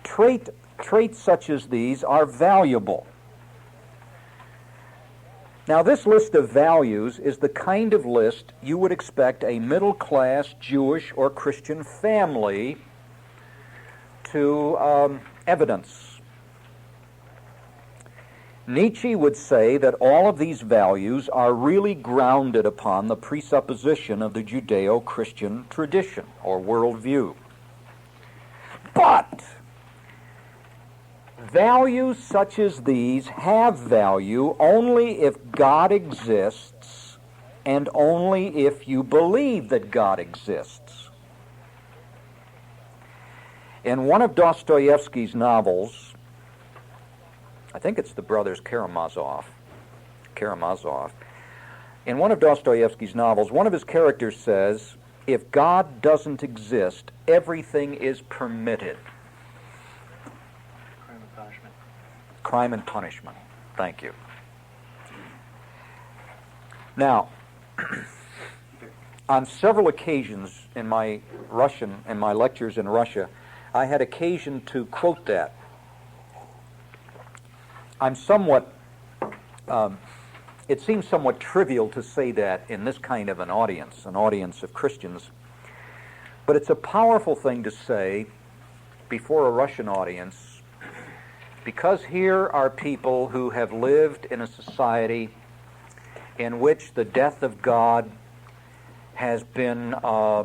Traits such as these are valuable. Now, this list of values is the kind of list you would expect a middle-class Jewish or Christian family to evidence. Nietzsche would say that all of these values are really grounded upon the presupposition of the Judeo-Christian tradition or worldview. But values such as these have value only if God exists and only if you believe that God exists. In one of Dostoevsky's novels, I think it's the brothers Karamazov. In one of Dostoevsky's novels, one of his characters says, if God doesn't exist, everything is permitted. Crime and punishment. Crime and punishment. Thank you. Now, on several occasions in my lectures in Russia, I had occasion to quote that. It seems somewhat trivial to say that in this kind of an audience of Christians, but it's a powerful thing to say before a Russian audience, because here are people who have lived in a society in which the death of God has been a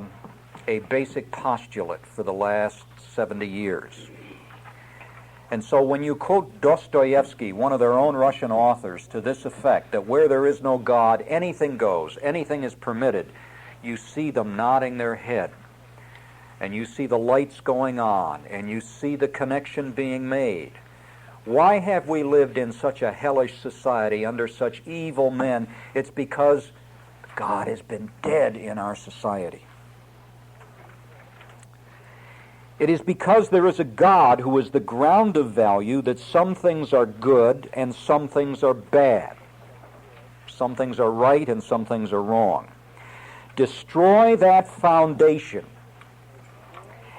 basic postulate for the last 70 years. And so when you quote Dostoevsky, one of their own Russian authors, to this effect, that where there is no God, anything goes, anything is permitted, you see them nodding their head, and you see the lights going on, and you see the connection being made. Why have we lived in such a hellish society under such evil men? It's because God has been dead in our society. It is because there is a God who is the ground of value that some things are good and some things are bad. Some things are right and some things are wrong. Destroy that foundation,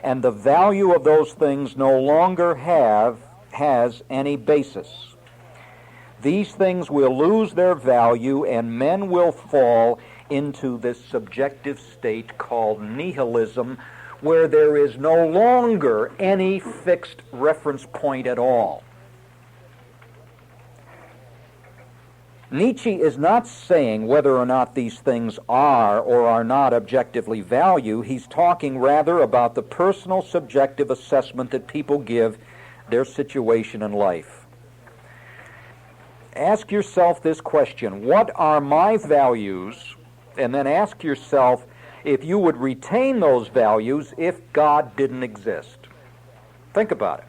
and the value of those things no longer has any basis. These things will lose their value, and men will fall into this subjective state called nihilism, where there is no longer any fixed reference point at all. Nietzsche is not saying whether or not these things are or are not objectively value. He's talking rather about the personal subjective assessment that people give their situation in life. Ask yourself this question: what are my values? And then ask yourself if you would retain those values if God didn't exist. Think about it.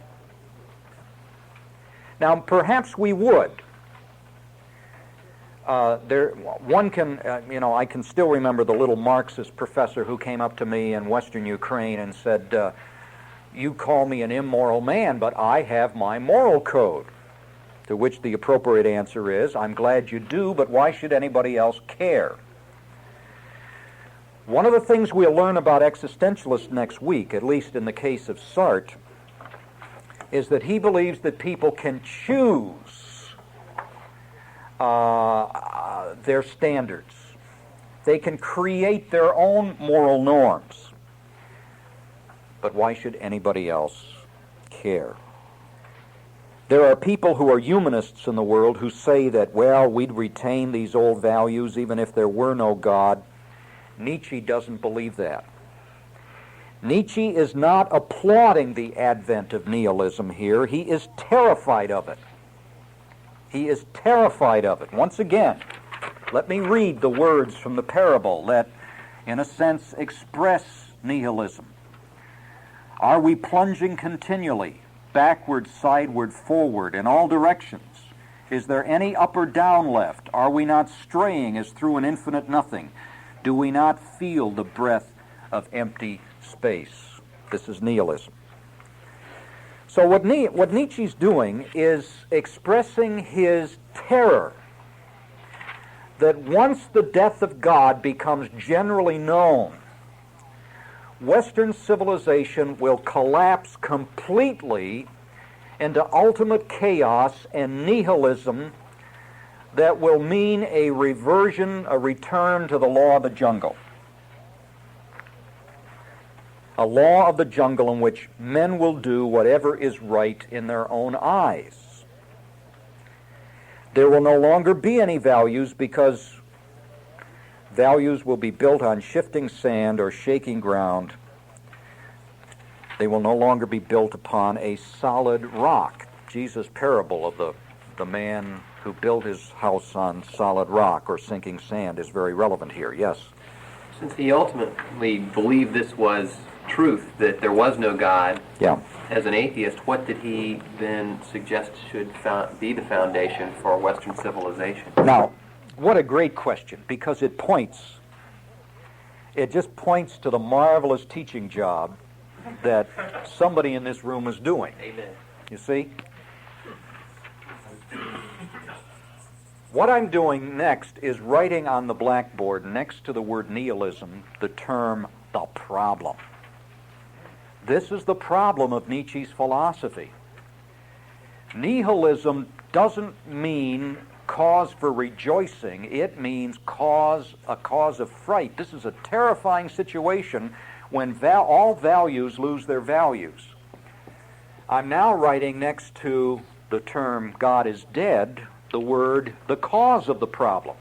Now, perhaps we would. I can still remember the little Marxist professor who came up to me in Western Ukraine and said, you call me an immoral man, but I have my moral code. To which the appropriate answer is, I'm glad you do, but why should anybody else care? One of the things we'll learn about existentialists next week, at least in the case of Sartre, is that he believes that people can choose their standards. They can create their own moral norms. But why should anybody else care? There are people who are humanists in the world who say that, well, we'd retain these old values even if there were no God. Nietzsche doesn't believe that. Nietzsche is not applauding the advent of nihilism here. He is terrified of it. He is terrified of it. Once again, let me read the words from the parable that, in a sense, express nihilism. Are we plunging continually, backward, sideward, forward, in all directions? Is there any up or down left? Are we not straying as through an infinite nothing? Do we not feel the breath of empty space? This is nihilism. So what Nietzsche's doing is expressing his terror that once the death of God becomes generally known, Western civilization will collapse completely into ultimate chaos and nihilism that will mean a reversion, a return to the law of the jungle. A law of the jungle in which men will do whatever is right in their own eyes. There will no longer be any values because values will be built on shifting sand or shaking ground. They will no longer be built upon a solid rock. Jesus' parable of the man who built his house on solid rock or sinking sand is very relevant here. Yes? Since he ultimately believed this was truth, that there was no God, Yeah. as an atheist, what did he then suggest should be the foundation for Western civilization? Now, what a great question, because it just points to the marvelous teaching job that somebody in this room is doing. Amen. You see? What I'm doing next is writing on the blackboard next to the word nihilism the term the problem. This is the problem of Nietzsche's philosophy. Nihilism doesn't mean cause for rejoicing. It means a cause of fright. This is a terrifying situation when all values lose their values. I'm now writing next to the term God is dead, the word the cause of the problem.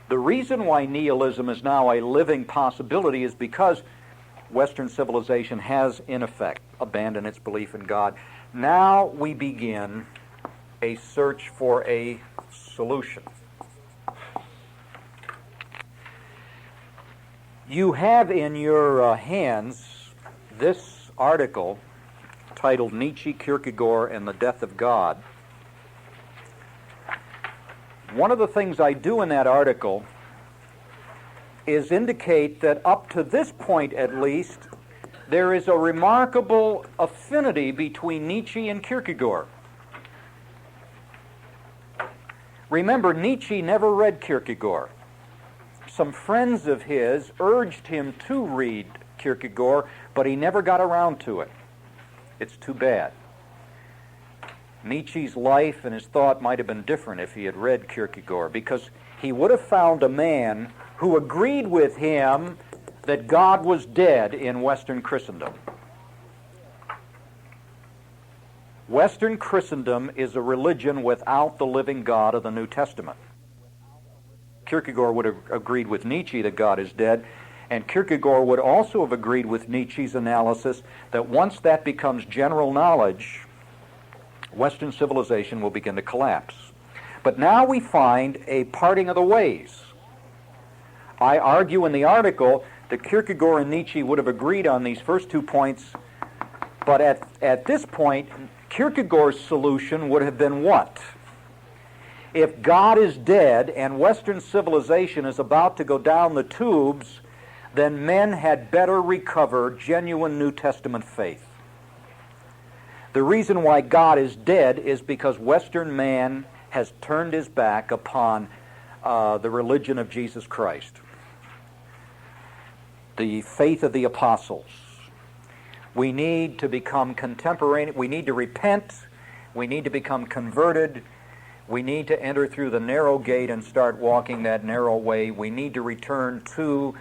The reason why nihilism is now a living possibility is because Western civilization has, in effect, abandoned its belief in God. Now we begin a search for a solution. You have in your hands this article titled Nietzsche, Kierkegaard, and the Death of God. One of the things I do in that article is indicate that up to this point at least, there is a remarkable affinity between Nietzsche and Kierkegaard. Remember, Nietzsche never read Kierkegaard. Some friends of his urged him to read Kierkegaard, but he never got around to it. It's too bad. Nietzsche's life and his thought might have been different if he had read Kierkegaard, because he would have found a man who agreed with him that God was dead in Western Christendom. Western Christendom is a religion without the living God of the New Testament. Kierkegaard would have agreed with Nietzsche that God is dead, and Kierkegaard would also have agreed with Nietzsche's analysis that once that becomes general knowledge, Western civilization will begin to collapse. But now we find a parting of the ways. I argue in the article that Kierkegaard and Nietzsche would have agreed on these first 2 points, but at this point, Kierkegaard's solution would have been what? If God is dead and Western civilization is about to go down the tubes, then men had better recover genuine New Testament faith. The reason why God is dead is because Western man has turned his back upon the religion of Jesus Christ, the faith of the apostles. We need to become contemporaneous. We need to repent. We need to become converted. We need to enter through the narrow gate and start walking that narrow way. We need to return to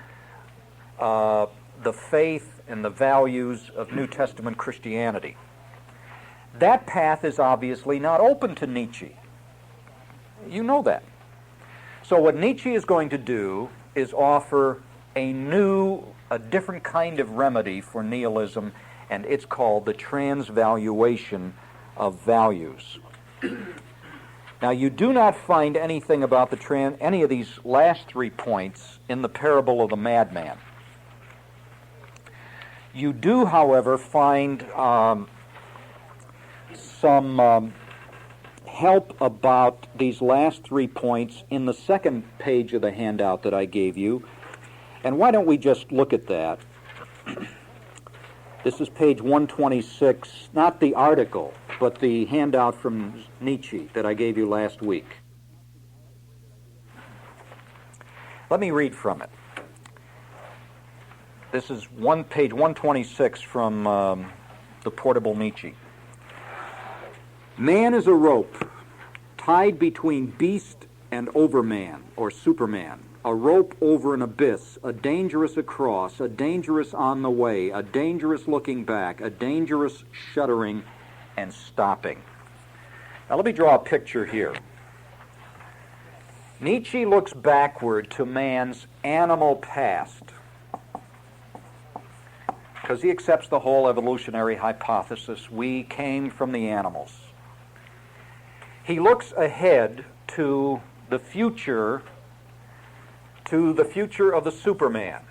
the faith in the values of New Testament Christianity. That path is obviously not open to Nietzsche. You know that. So what Nietzsche is going to do is offer a different kind of remedy for nihilism, and it's called the transvaluation of values. Now, you do not find anything about any of these last 3 points in the parable of the madman. You do, however, find some help about these last 3 points in the second page of the handout that I gave you. And why don't we just look at that? This is page 126, not the article, but the handout from Nietzsche that I gave you last week. Let me read from it. This is page 126 from the Portable Nietzsche. Man is a rope tied between beast and overman, or superman. A rope over an abyss, a dangerous across, a dangerous on the way, a dangerous looking back, a dangerous shuddering and stopping. Now let me draw a picture here. Nietzsche looks backward to man's animal past because he accepts the whole evolutionary hypothesis. We came from the animals. He looks ahead to the future of the Superman,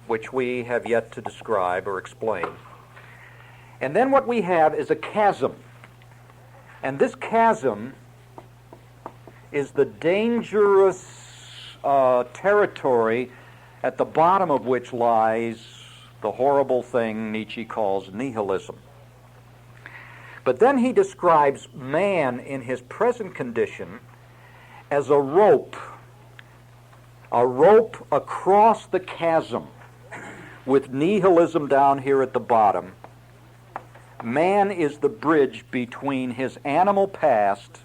which we have yet to describe or explain. And then what we have is a chasm. And this chasm is the dangerous territory at the bottom of which lies the horrible thing Nietzsche calls nihilism. But then he describes man in his present condition as a rope across the chasm with nihilism down here at the bottom. Man is the bridge between his animal past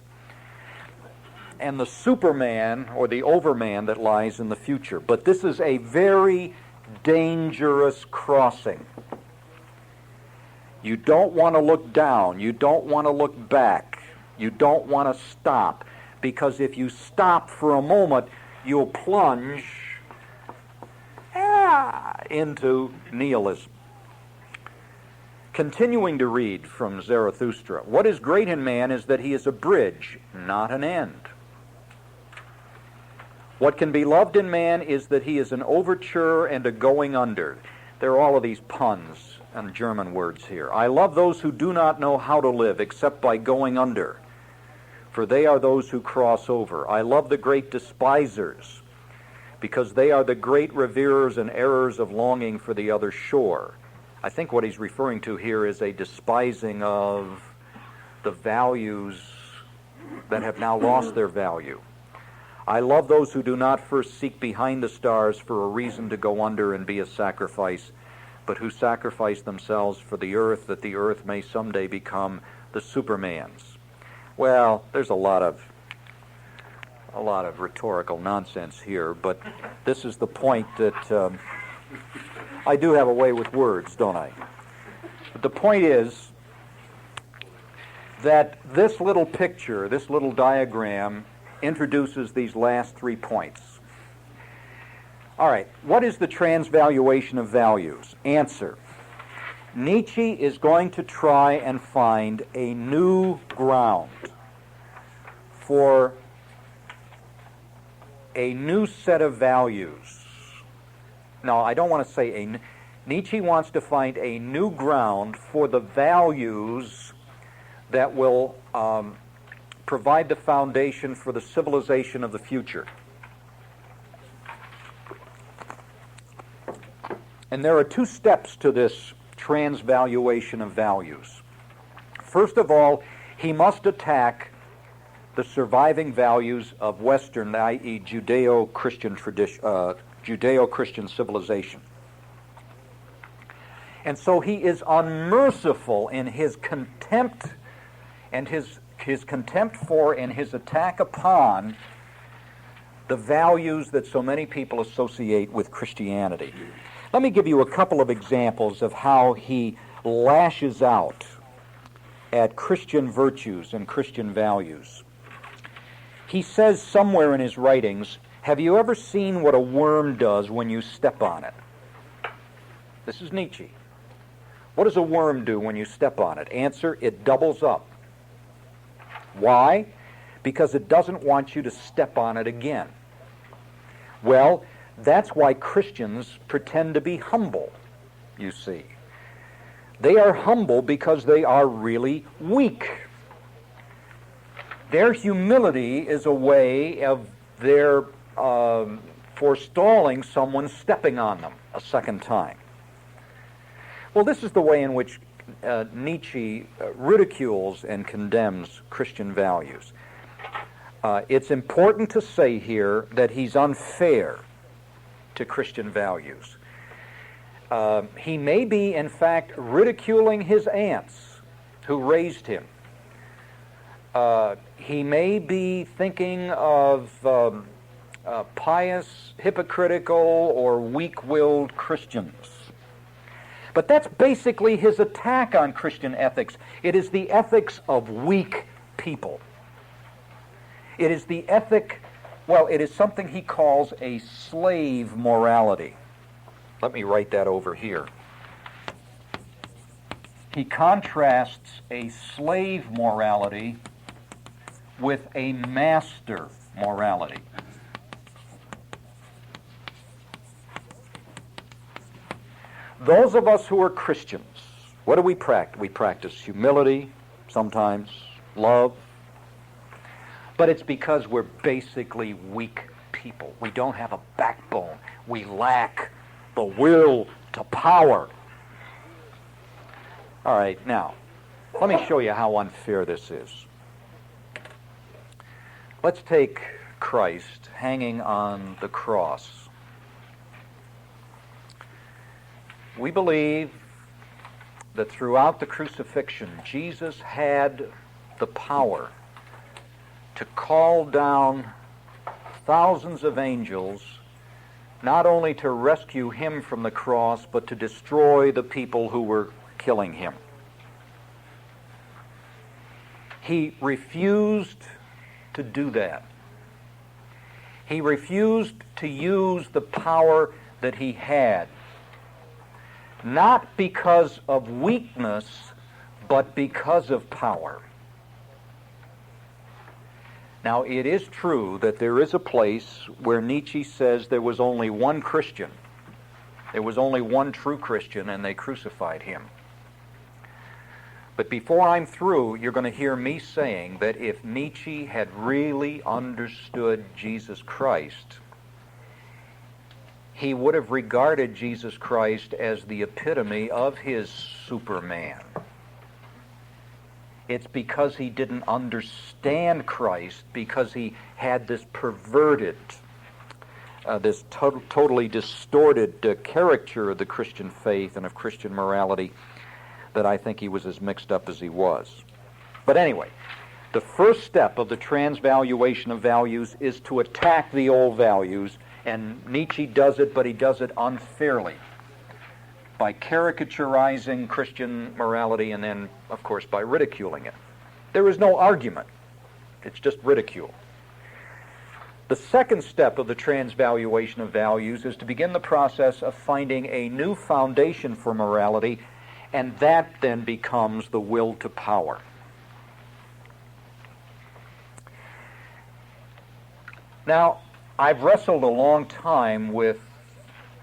and the Superman or the Overman that lies in the future. But this is a very dangerous crossing. You don't want to look down. You don't want to look back. You don't want to stop, because if you stop for a moment, you'll plunge into nihilism. Continuing to read from Zarathustra, what is great in man is that he is a bridge, not an end. What can be loved in man is that he is an overture and a going under. There are all of these puns and German words here. I love those who do not know how to live except by going under, for they are those who cross over. I love the great despisers, because they are the great reverers and errors of longing for the other shore. I think what he's referring to here is a despising of the values that have now lost their value. I love those who do not first seek behind the stars for a reason to go under and be a sacrifice, but who sacrifice themselves for the earth, that the earth may someday become the Superman's. Well, there's a lot of rhetorical nonsense here, but this is the point that I do have a way with words, don't I? But the point is that this little picture, this little diagram, introduces these last 3 points. All right, what is the transvaluation of values? Answer. Nietzsche is going to try and find a new ground for a new set of values. No, I don't want to say Nietzsche wants to find a new ground for the values that will provide the foundation for the civilization of the future. And there are 2 steps to this transvaluation of values. First of all, he must attack the surviving values of Western, i.e. Judeo-Christian tradition, Judeo-Christian civilization. And so he is unmerciful in his contempt and his contempt for and his attack upon the values that so many people associate with Christianity. Let me give you a couple of examples of how he lashes out at Christian virtues and Christian values. He says somewhere in his writings, have you ever seen what a worm does when you step on it? This is Nietzsche. What does a worm do when you step on it? Answer, it doubles up. Why? Because it doesn't want you to step on it again. Well, that's why Christians pretend to be humble, you see. They are humble because they are really weak. Their humility is a way of their forestalling someone stepping on them a second time. Well, this is the way in which Nietzsche ridicules and condemns Christian values. It's important to say here that he's unfair to Christian values. He may be, in fact, ridiculing his aunts who raised him. He may be thinking of pious, hypocritical, or weak-willed Christians. But that's basically his attack on Christian ethics. It is the ethics of weak people. It is the ethic, well, it is something he calls a slave morality. Let me write that over here. He contrasts a slave morality with a master morality. Those of us who are Christians, what do we practice? We practice humility, sometimes love, but it's because we're basically weak people. We don't have a backbone. We lack the will to power. All right, now, let me show you how unfair this is. Let's take Christ hanging on the cross. We believe that throughout the crucifixion, Jesus had the power to call down thousands of angels, not only to rescue him from the cross, but to destroy the people who were killing him. He refused to do that. He refused to use the power that he had, not because of weakness, but because of power. Now, it is true that there is a place where Nietzsche says there was only one Christian. There was only one true Christian, and they crucified him. But before I'm through, you're going to hear me saying that if Nietzsche had really understood Jesus Christ, he would have regarded Jesus Christ as the epitome of his Superman. It's because he didn't understand Christ, because he had this perverted, this totally distorted caricature of the Christian faith and of Christian morality, that I think he was as mixed up as he was. But anyway, the first step of the transvaluation of values is to attack the old values, and Nietzsche does it, but he does it unfairly, by caricaturizing Christian morality and then, of course, by ridiculing it. There is no argument. It's just ridicule. The second step of the transvaluation of values is to begin the process of finding a new foundation for morality, and that then becomes the will to power. Now, I've wrestled a long time with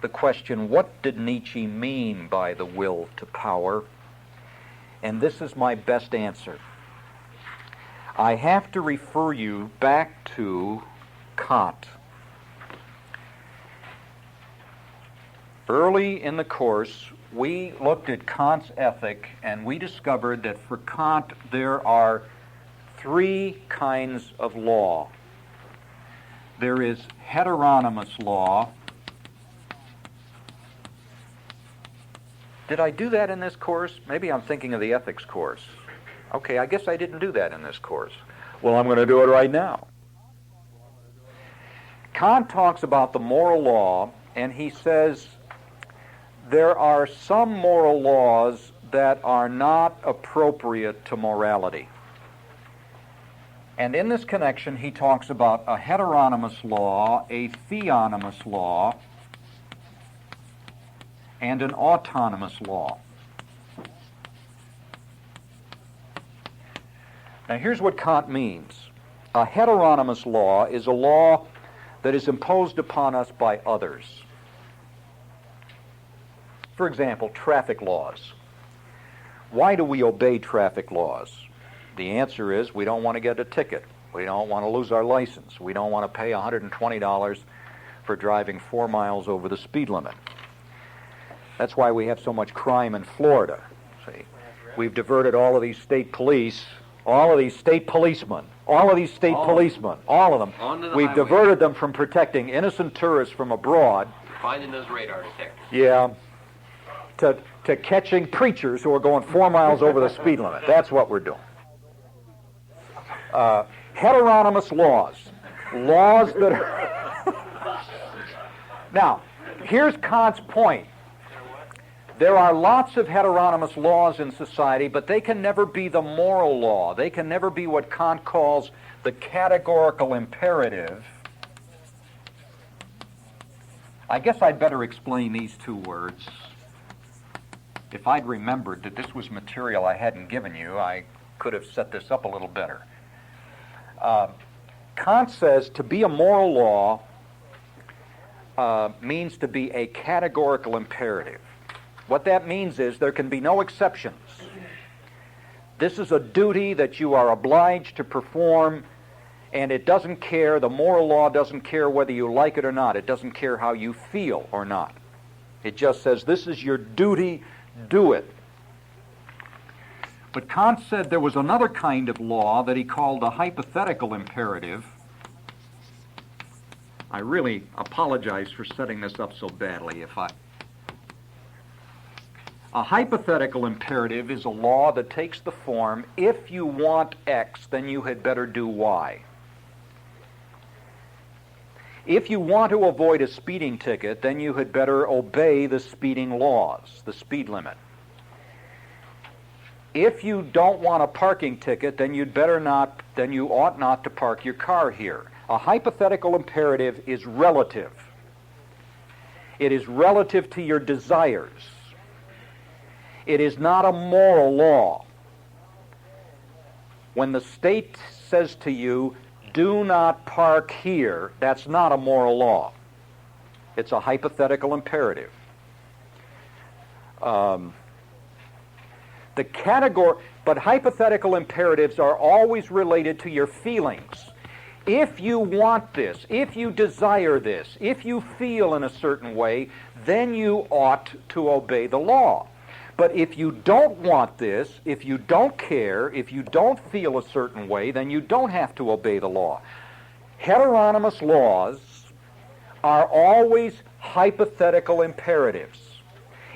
the question, what did Nietzsche mean by the will to power? And this is my best answer. I have to refer you back to Kant. Early in the course, we looked at Kant's ethic, and we discovered that for Kant there are three kinds of law. There is heteronomous law. Did I do that in this course? Maybe I'm thinking of the ethics course. Okay, I guess I didn't do that in this course. Well, I'm going to do it right now. Kant talks about the moral law, and he says there are some moral laws that are not appropriate to morality. And in this connection, he talks about a heteronomous law, a theonomous law, and an autonomous law. Now here's what Kant means. A heteronomous law is a law that is imposed upon us by others. For example, traffic laws. Why do we obey traffic laws? The answer is we don't want to get a ticket. We don't want to lose our license. We don't want to pay $120 for driving 4 miles over the speed limit. That's why we have so much crime in Florida. See, we've diverted all of these state police, all of these state policemen, all of these state policemen, all of them. We've diverted them from protecting innocent tourists from abroad. Finding those radar detectors. Yeah. To catching preachers who are going 4 miles over the speed limit. That's what we're doing. Heteronomous laws. Laws that are... Now, here's Kant's point. There are lots of heteronomous laws in society, but they can never be the moral law. They can never be what Kant calls the categorical imperative. I guess I'd better explain these two words. If I'd remembered that this was material I hadn't given you, I could have set this up a little better. Kant says to be a moral law means to be a categorical imperative. What that means is there can be no exceptions. This is a duty that you are obliged to perform, and it doesn't care, the moral law doesn't care whether you like it or not. It doesn't care how you feel or not. It just says this is your duty, do it. But Kant said there was another kind of law that he called a hypothetical imperative. I really apologize for setting this up so badly. A hypothetical imperative is a law that takes the form, if you want X, then you had better do Y. If you want to avoid a speeding ticket, then you had better obey the speeding laws, the speed limit. If you don't want a parking ticket, then you ought not to park your car here. A hypothetical imperative is relative. It is relative to your desires. It is not a moral law. When the state says to you, do not park here, that's not a moral law. It's a hypothetical imperative. But hypothetical imperatives are always related to your feelings. If you want this, if you desire this, if you feel in a certain way, then you ought to obey the law. But if you don't want this, if you don't care, if you don't feel a certain way, then you don't have to obey the law. Heteronomous laws are always hypothetical imperatives,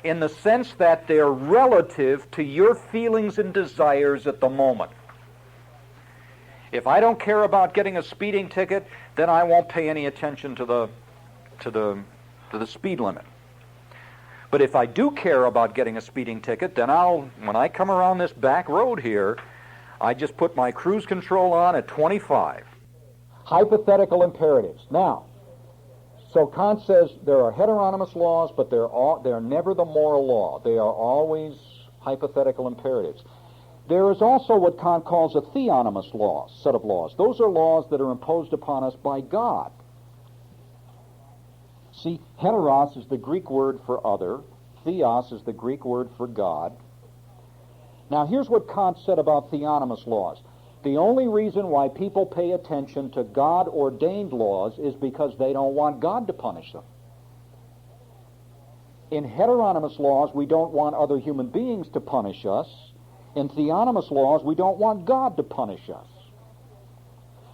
in the sense that they're relative to your feelings and desires at the moment. If I don't care about getting a speeding ticket, then I won't pay any attention to the speed limit. But if I do care about getting a speeding ticket, then when I come around this back road here, I just put my cruise control on at 25. Hypothetical imperatives. Now, so Kant says there are heteronomous laws, but they're never the moral law. They are always hypothetical imperatives. There is also what Kant calls a theonomous law, set of laws. Those are laws that are imposed upon us by God. See, heteros is the Greek word for other. Theos is the Greek word for God. Now, here's what Kant said about theonomous laws. The only reason why people pay attention to God-ordained laws is because they don't want God to punish them. In heteronomous laws, we don't want other human beings to punish us. In theonomous laws, we don't want God to punish us.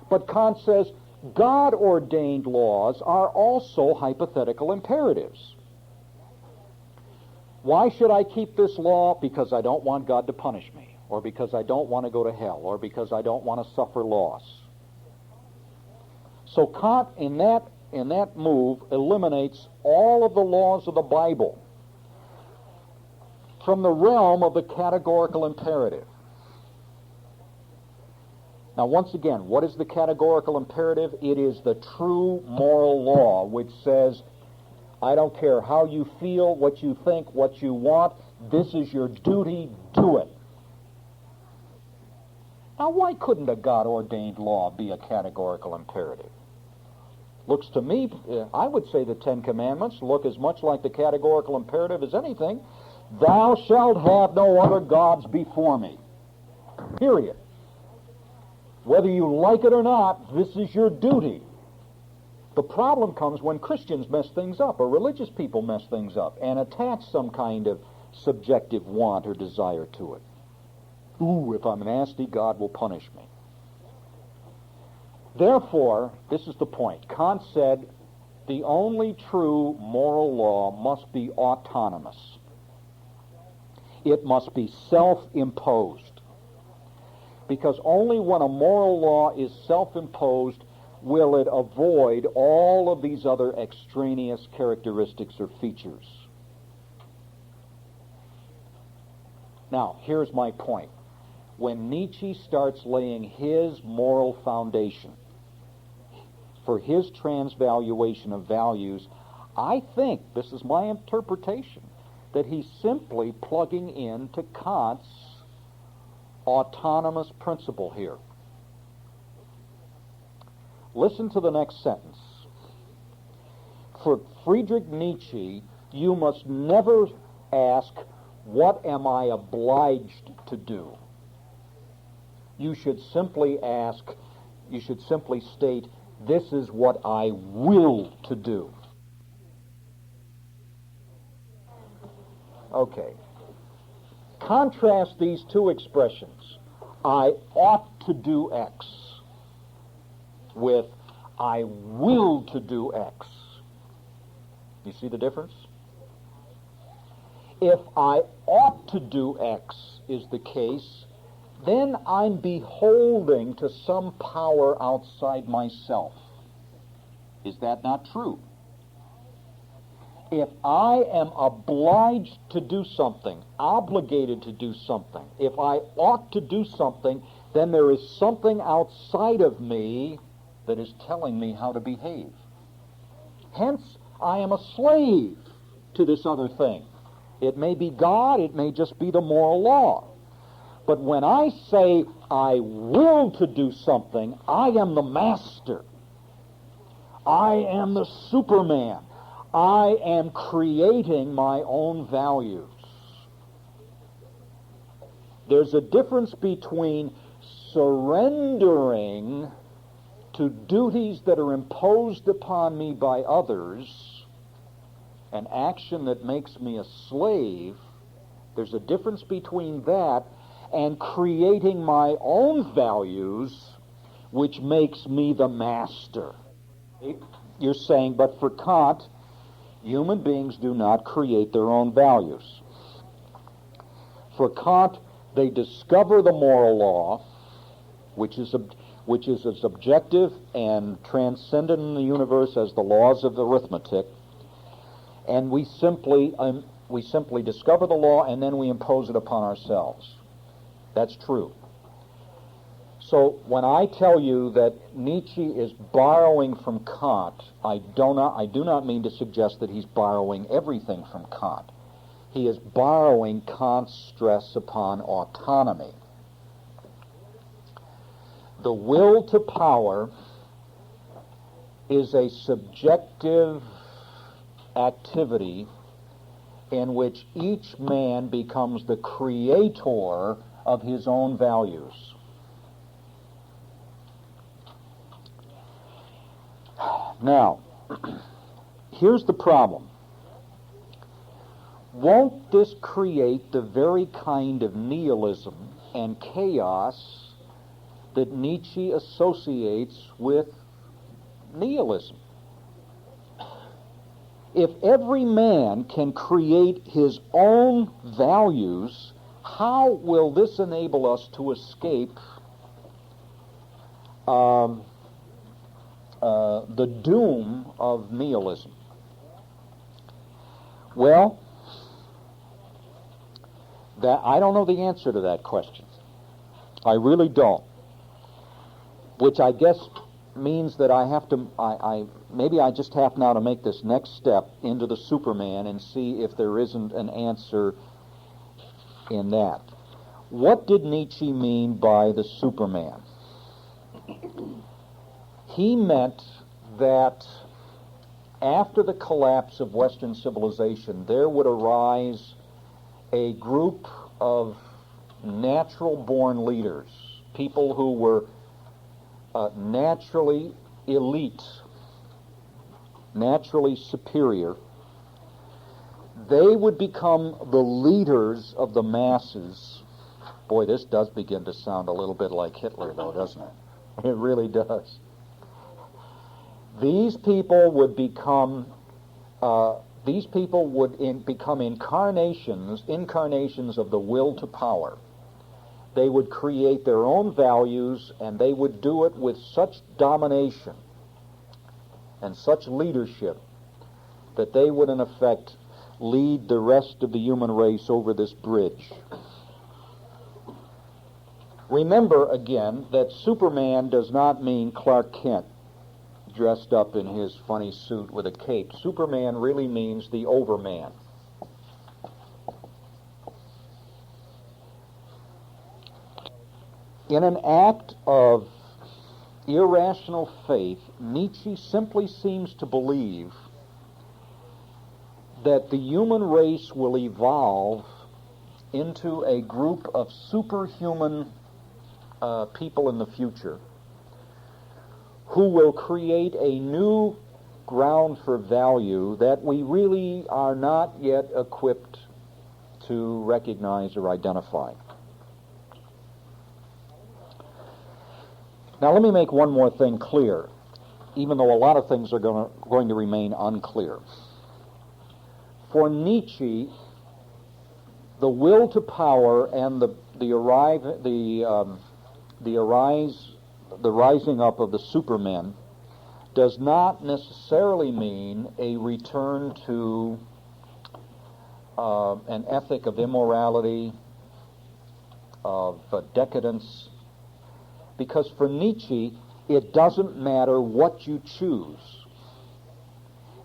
But Kant says God-ordained laws are also hypothetical imperatives. Why should I keep this law? Because I don't want God to punish me, or because I don't want to go to hell, or because I don't want to suffer loss. So Kant, in that move, eliminates all of the laws of the Bible from the realm of the categorical imperative. Now, once again, what is the categorical imperative? It is the true moral law which says, I don't care how you feel, what you think, what you want, this is your duty, do it. Now, why couldn't a God-ordained law be a categorical imperative? Looks to me, I would say the Ten Commandments look as much like the categorical imperative as anything. Thou shalt have no other gods before me. Period. Whether you like it or not, this is your duty. The problem comes when Christians mess things up, or religious people mess things up, and attach some kind of subjective want or desire to it. Ooh, if I'm nasty, God will punish me. Therefore, this is the point. Kant said, the only true moral law must be autonomous. It must be self-imposed. Because only when a moral law is self-imposed will it avoid all of these other extraneous characteristics or features. Now, here's my point. When Nietzsche starts laying his moral foundation for his transvaluation of values, I think, this is my interpretation, that he's simply plugging into Kant's autonomous principle here. Listen to the next sentence. For Friedrich Nietzsche, you must never ask, what am I obliged to do? You should simply state, this is what I will to do. Okay. Contrast these two expressions, I ought to do X, with I will to do X. You see the difference? If I ought to do X is the case, then I'm beholding to some power outside myself. Is that not true? If I am obliged to do something, obligated to do something, if I ought to do something, then there is something outside of me that is telling me how to behave. Hence, I am a slave to this other thing. It may be God, it may just be the moral law. But when I say I will to do something, I am the master. I am the Superman. I am creating my own values. There's a difference between surrendering to duties that are imposed upon me by others, an action that makes me a slave. There's a difference between that and creating my own values, which makes me the master. You're saying, but for Kant, human beings do not create their own values. For Kant, they discover the moral law, which is as objective and transcendent in the universe as the laws of arithmetic, and we simply discover the law and then we impose it upon ourselves. That's true. So when I tell you that Nietzsche is borrowing from Kant, I do not mean to suggest that he's borrowing everything from Kant. He is borrowing Kant's stress upon autonomy. The will to power is a subjective activity in which each man becomes the creator of his own values. Now, here's the problem. Won't this create the very kind of nihilism and chaos that Nietzsche associates with nihilism? If every man can create his own values, how will this enable us to escape the doom of nihilism? Well, That I don't know the answer to that question. I really don't. Which I guess means that I have to, maybe I just have now to make this next step into the Superman and see if there isn't an answer in that. What did Nietzsche mean by the Superman? He meant that after the collapse of Western civilization, there would arise a group of natural-born leaders, people who were naturally elite, naturally superior. They would become the leaders of the masses. Boy, this does begin to sound a little bit like Hitler, though, doesn't it? It really does. These people would become become incarnations of the will to power. They would create their own values, and they would do it with such domination and such leadership that they would, in effect, lead the rest of the human race over this bridge. Remember, again, that Superman does not mean Clark Kent dressed up in his funny suit with a cape. Superman really means the overman. In an act of irrational faith, Nietzsche simply seems to believe that the human race will evolve into a group of superhuman people in the future who will create a new ground for value that we really are not yet equipped to recognize or identify. Now let me make one more thing clear, even though a lot of things are going to remain unclear. For Nietzsche, the will to power and the rising up of the supermen does not necessarily mean a return to an ethic of immorality, of decadence, because for Nietzsche, it doesn't matter what you choose.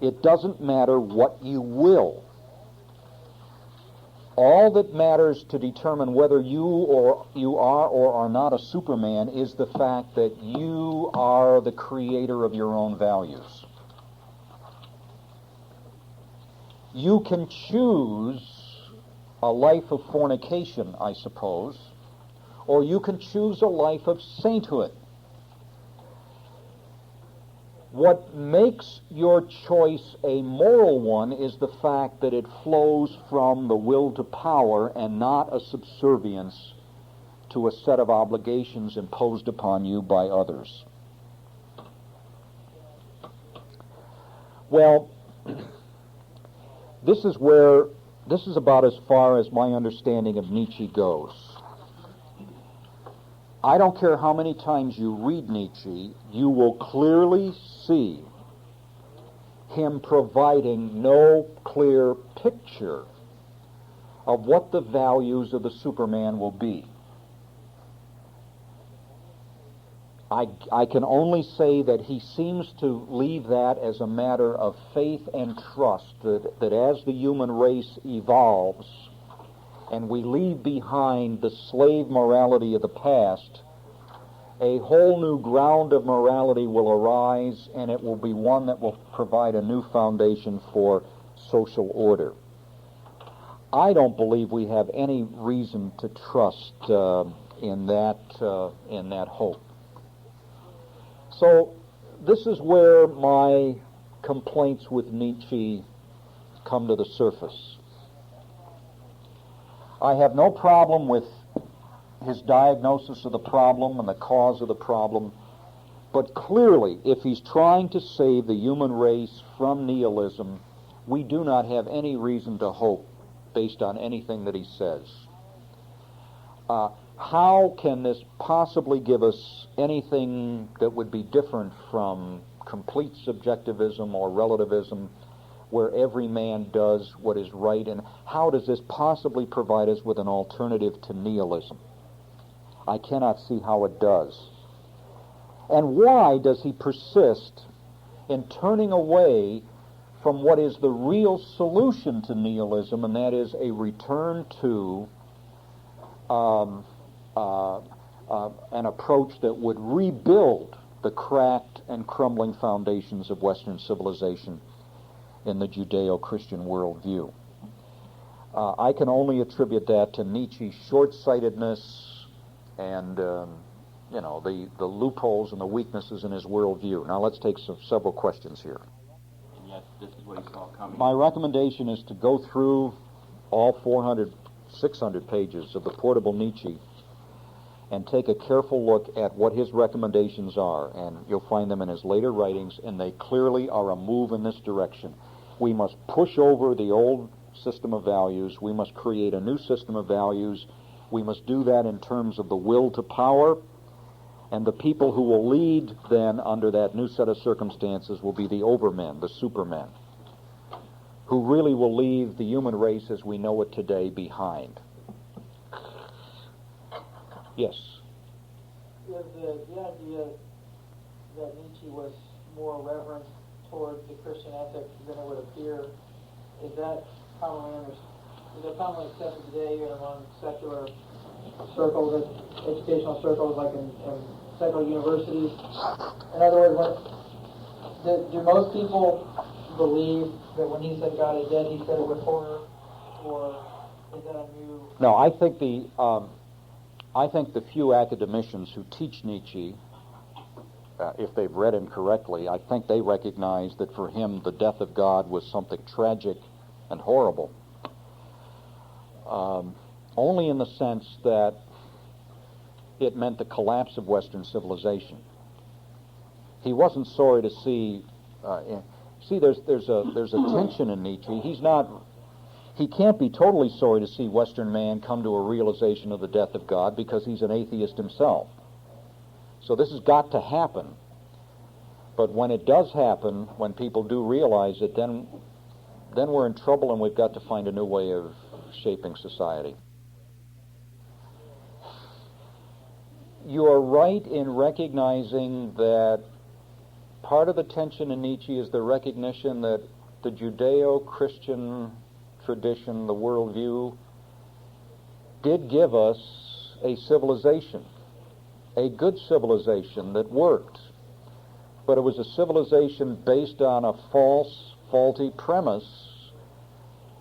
It doesn't matter what you will. All that matters to determine whether you are or are not a Superman is the fact that you are the creator of your own values. You can choose a life of fornication, I suppose, or you can choose a life of sainthood. What makes your choice a moral one is the fact that it flows from the will to power and not a subservience to a set of obligations imposed upon you by others. Well, this is about as far as my understanding of Nietzsche goes. I don't care how many times you read Nietzsche, you will clearly see him providing no clear picture of what the values of the Superman will be. I can only say that he seems to leave that as a matter of faith and trust, that as the human race evolves, and we leave behind the slave morality of the past, a whole new ground of morality will arise, and it will be one that will provide a new foundation for social order. I don't believe we have any reason to trust in that hope. So this is where my complaints with Nietzsche come to the surface. I have no problem with his diagnosis of the problem and the cause of the problem, but clearly, if he's trying to save the human race from nihilism, we do not have any reason to hope based on anything that he says. How can this possibly give us anything that would be different from complete subjectivism or relativism where every man does what is right, and how does this possibly provide us with an alternative to nihilism? I cannot see how it does. And why does he persist in turning away from what is the real solution to nihilism, and that is a return to an approach that would rebuild the cracked and crumbling foundations of Western civilization in the Judeo-Christian worldview? I can only attribute that to Nietzsche's short-sightedness and the loopholes and the weaknesses in his worldview. Now let's take several questions here. And yet, this is what he saw coming. My recommendation is to go through all 400, 600 pages of the Portable Nietzsche and take a careful look at what his recommendations are, and you'll find them in his later writings, and they clearly are a move in this direction. We must push over the old system of values. We must create a new system of values. We must do that in terms of the will to power, and the people who will lead then under that new set of circumstances will be the overmen, the supermen, who really will leave the human race as we know it today behind. Yes? Is the idea that Nietzsche was more reverent toward the Christian ethic than it would appear, is that commonly accepted today among secular circles, educational circles, like in secular universities? In other words, do most people believe that when he said God is dead, he said it with horror, or is that a new... No, I think the few academicians who teach Nietzsche, if they've read him correctly, I think they recognize that for him the death of God was something tragic and horrible. Only in the sense that it meant the collapse of Western civilization. He wasn't sorry to see. There's a tension in Nietzsche. He can't be totally sorry to see Western man come to a realization of the death of God because he's an atheist himself. So this has got to happen. But when it does happen, when people do realize it, then we're in trouble, and we've got to find a new way of shaping society. You are right in recognizing that part of the tension in Nietzsche is the recognition that the Judeo-Christian tradition, the worldview, did give us a civilization, a good civilization that worked. But it was a civilization based on a faulty premise,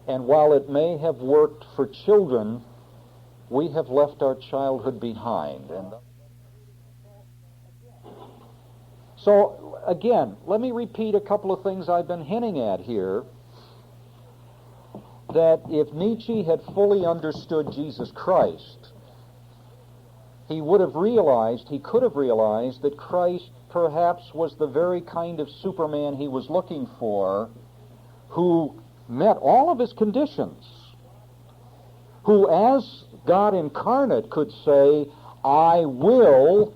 and while it may have worked for children, we have left our childhood behind. And so, again, let me repeat a couple of things I've been hinting at here, that if Nietzsche had fully understood Jesus Christ, he could have realized that Christ perhaps was the very kind of Superman he was looking for, who met all of his conditions, who as God incarnate could say, I will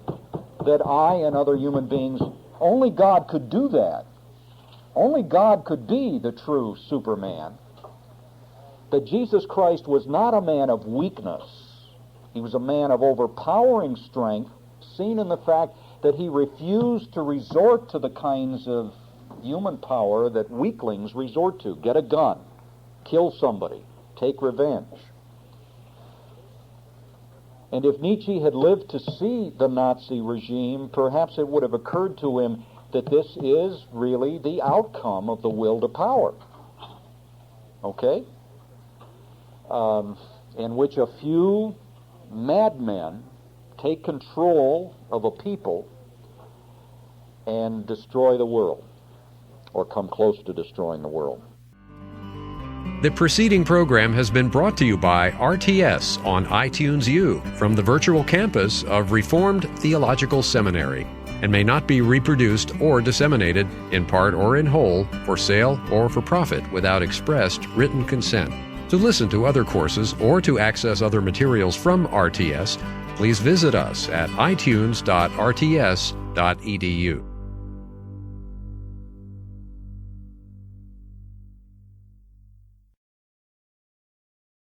that I and other human beings, only God could do that. Only God could be the true Superman. That Jesus Christ was not a man of weakness. He was a man of overpowering strength, seen in the fact that he refused to resort to the kinds of human power that weaklings resort to. Get a gun, kill somebody, take revenge. And if Nietzsche had lived to see the Nazi regime, perhaps it would have occurred to him that this is really the outcome of the will to power. Okay? In which a few madmen take control of a people and destroy the world, or come close to destroying the world. The preceding program has been brought to you by RTS on iTunes U from the virtual campus of Reformed Theological Seminary, and may not be reproduced or disseminated in part or in whole for sale or for profit without expressed written consent. To listen to other courses or to access other materials from RTS, please visit us at itunes.rts.edu.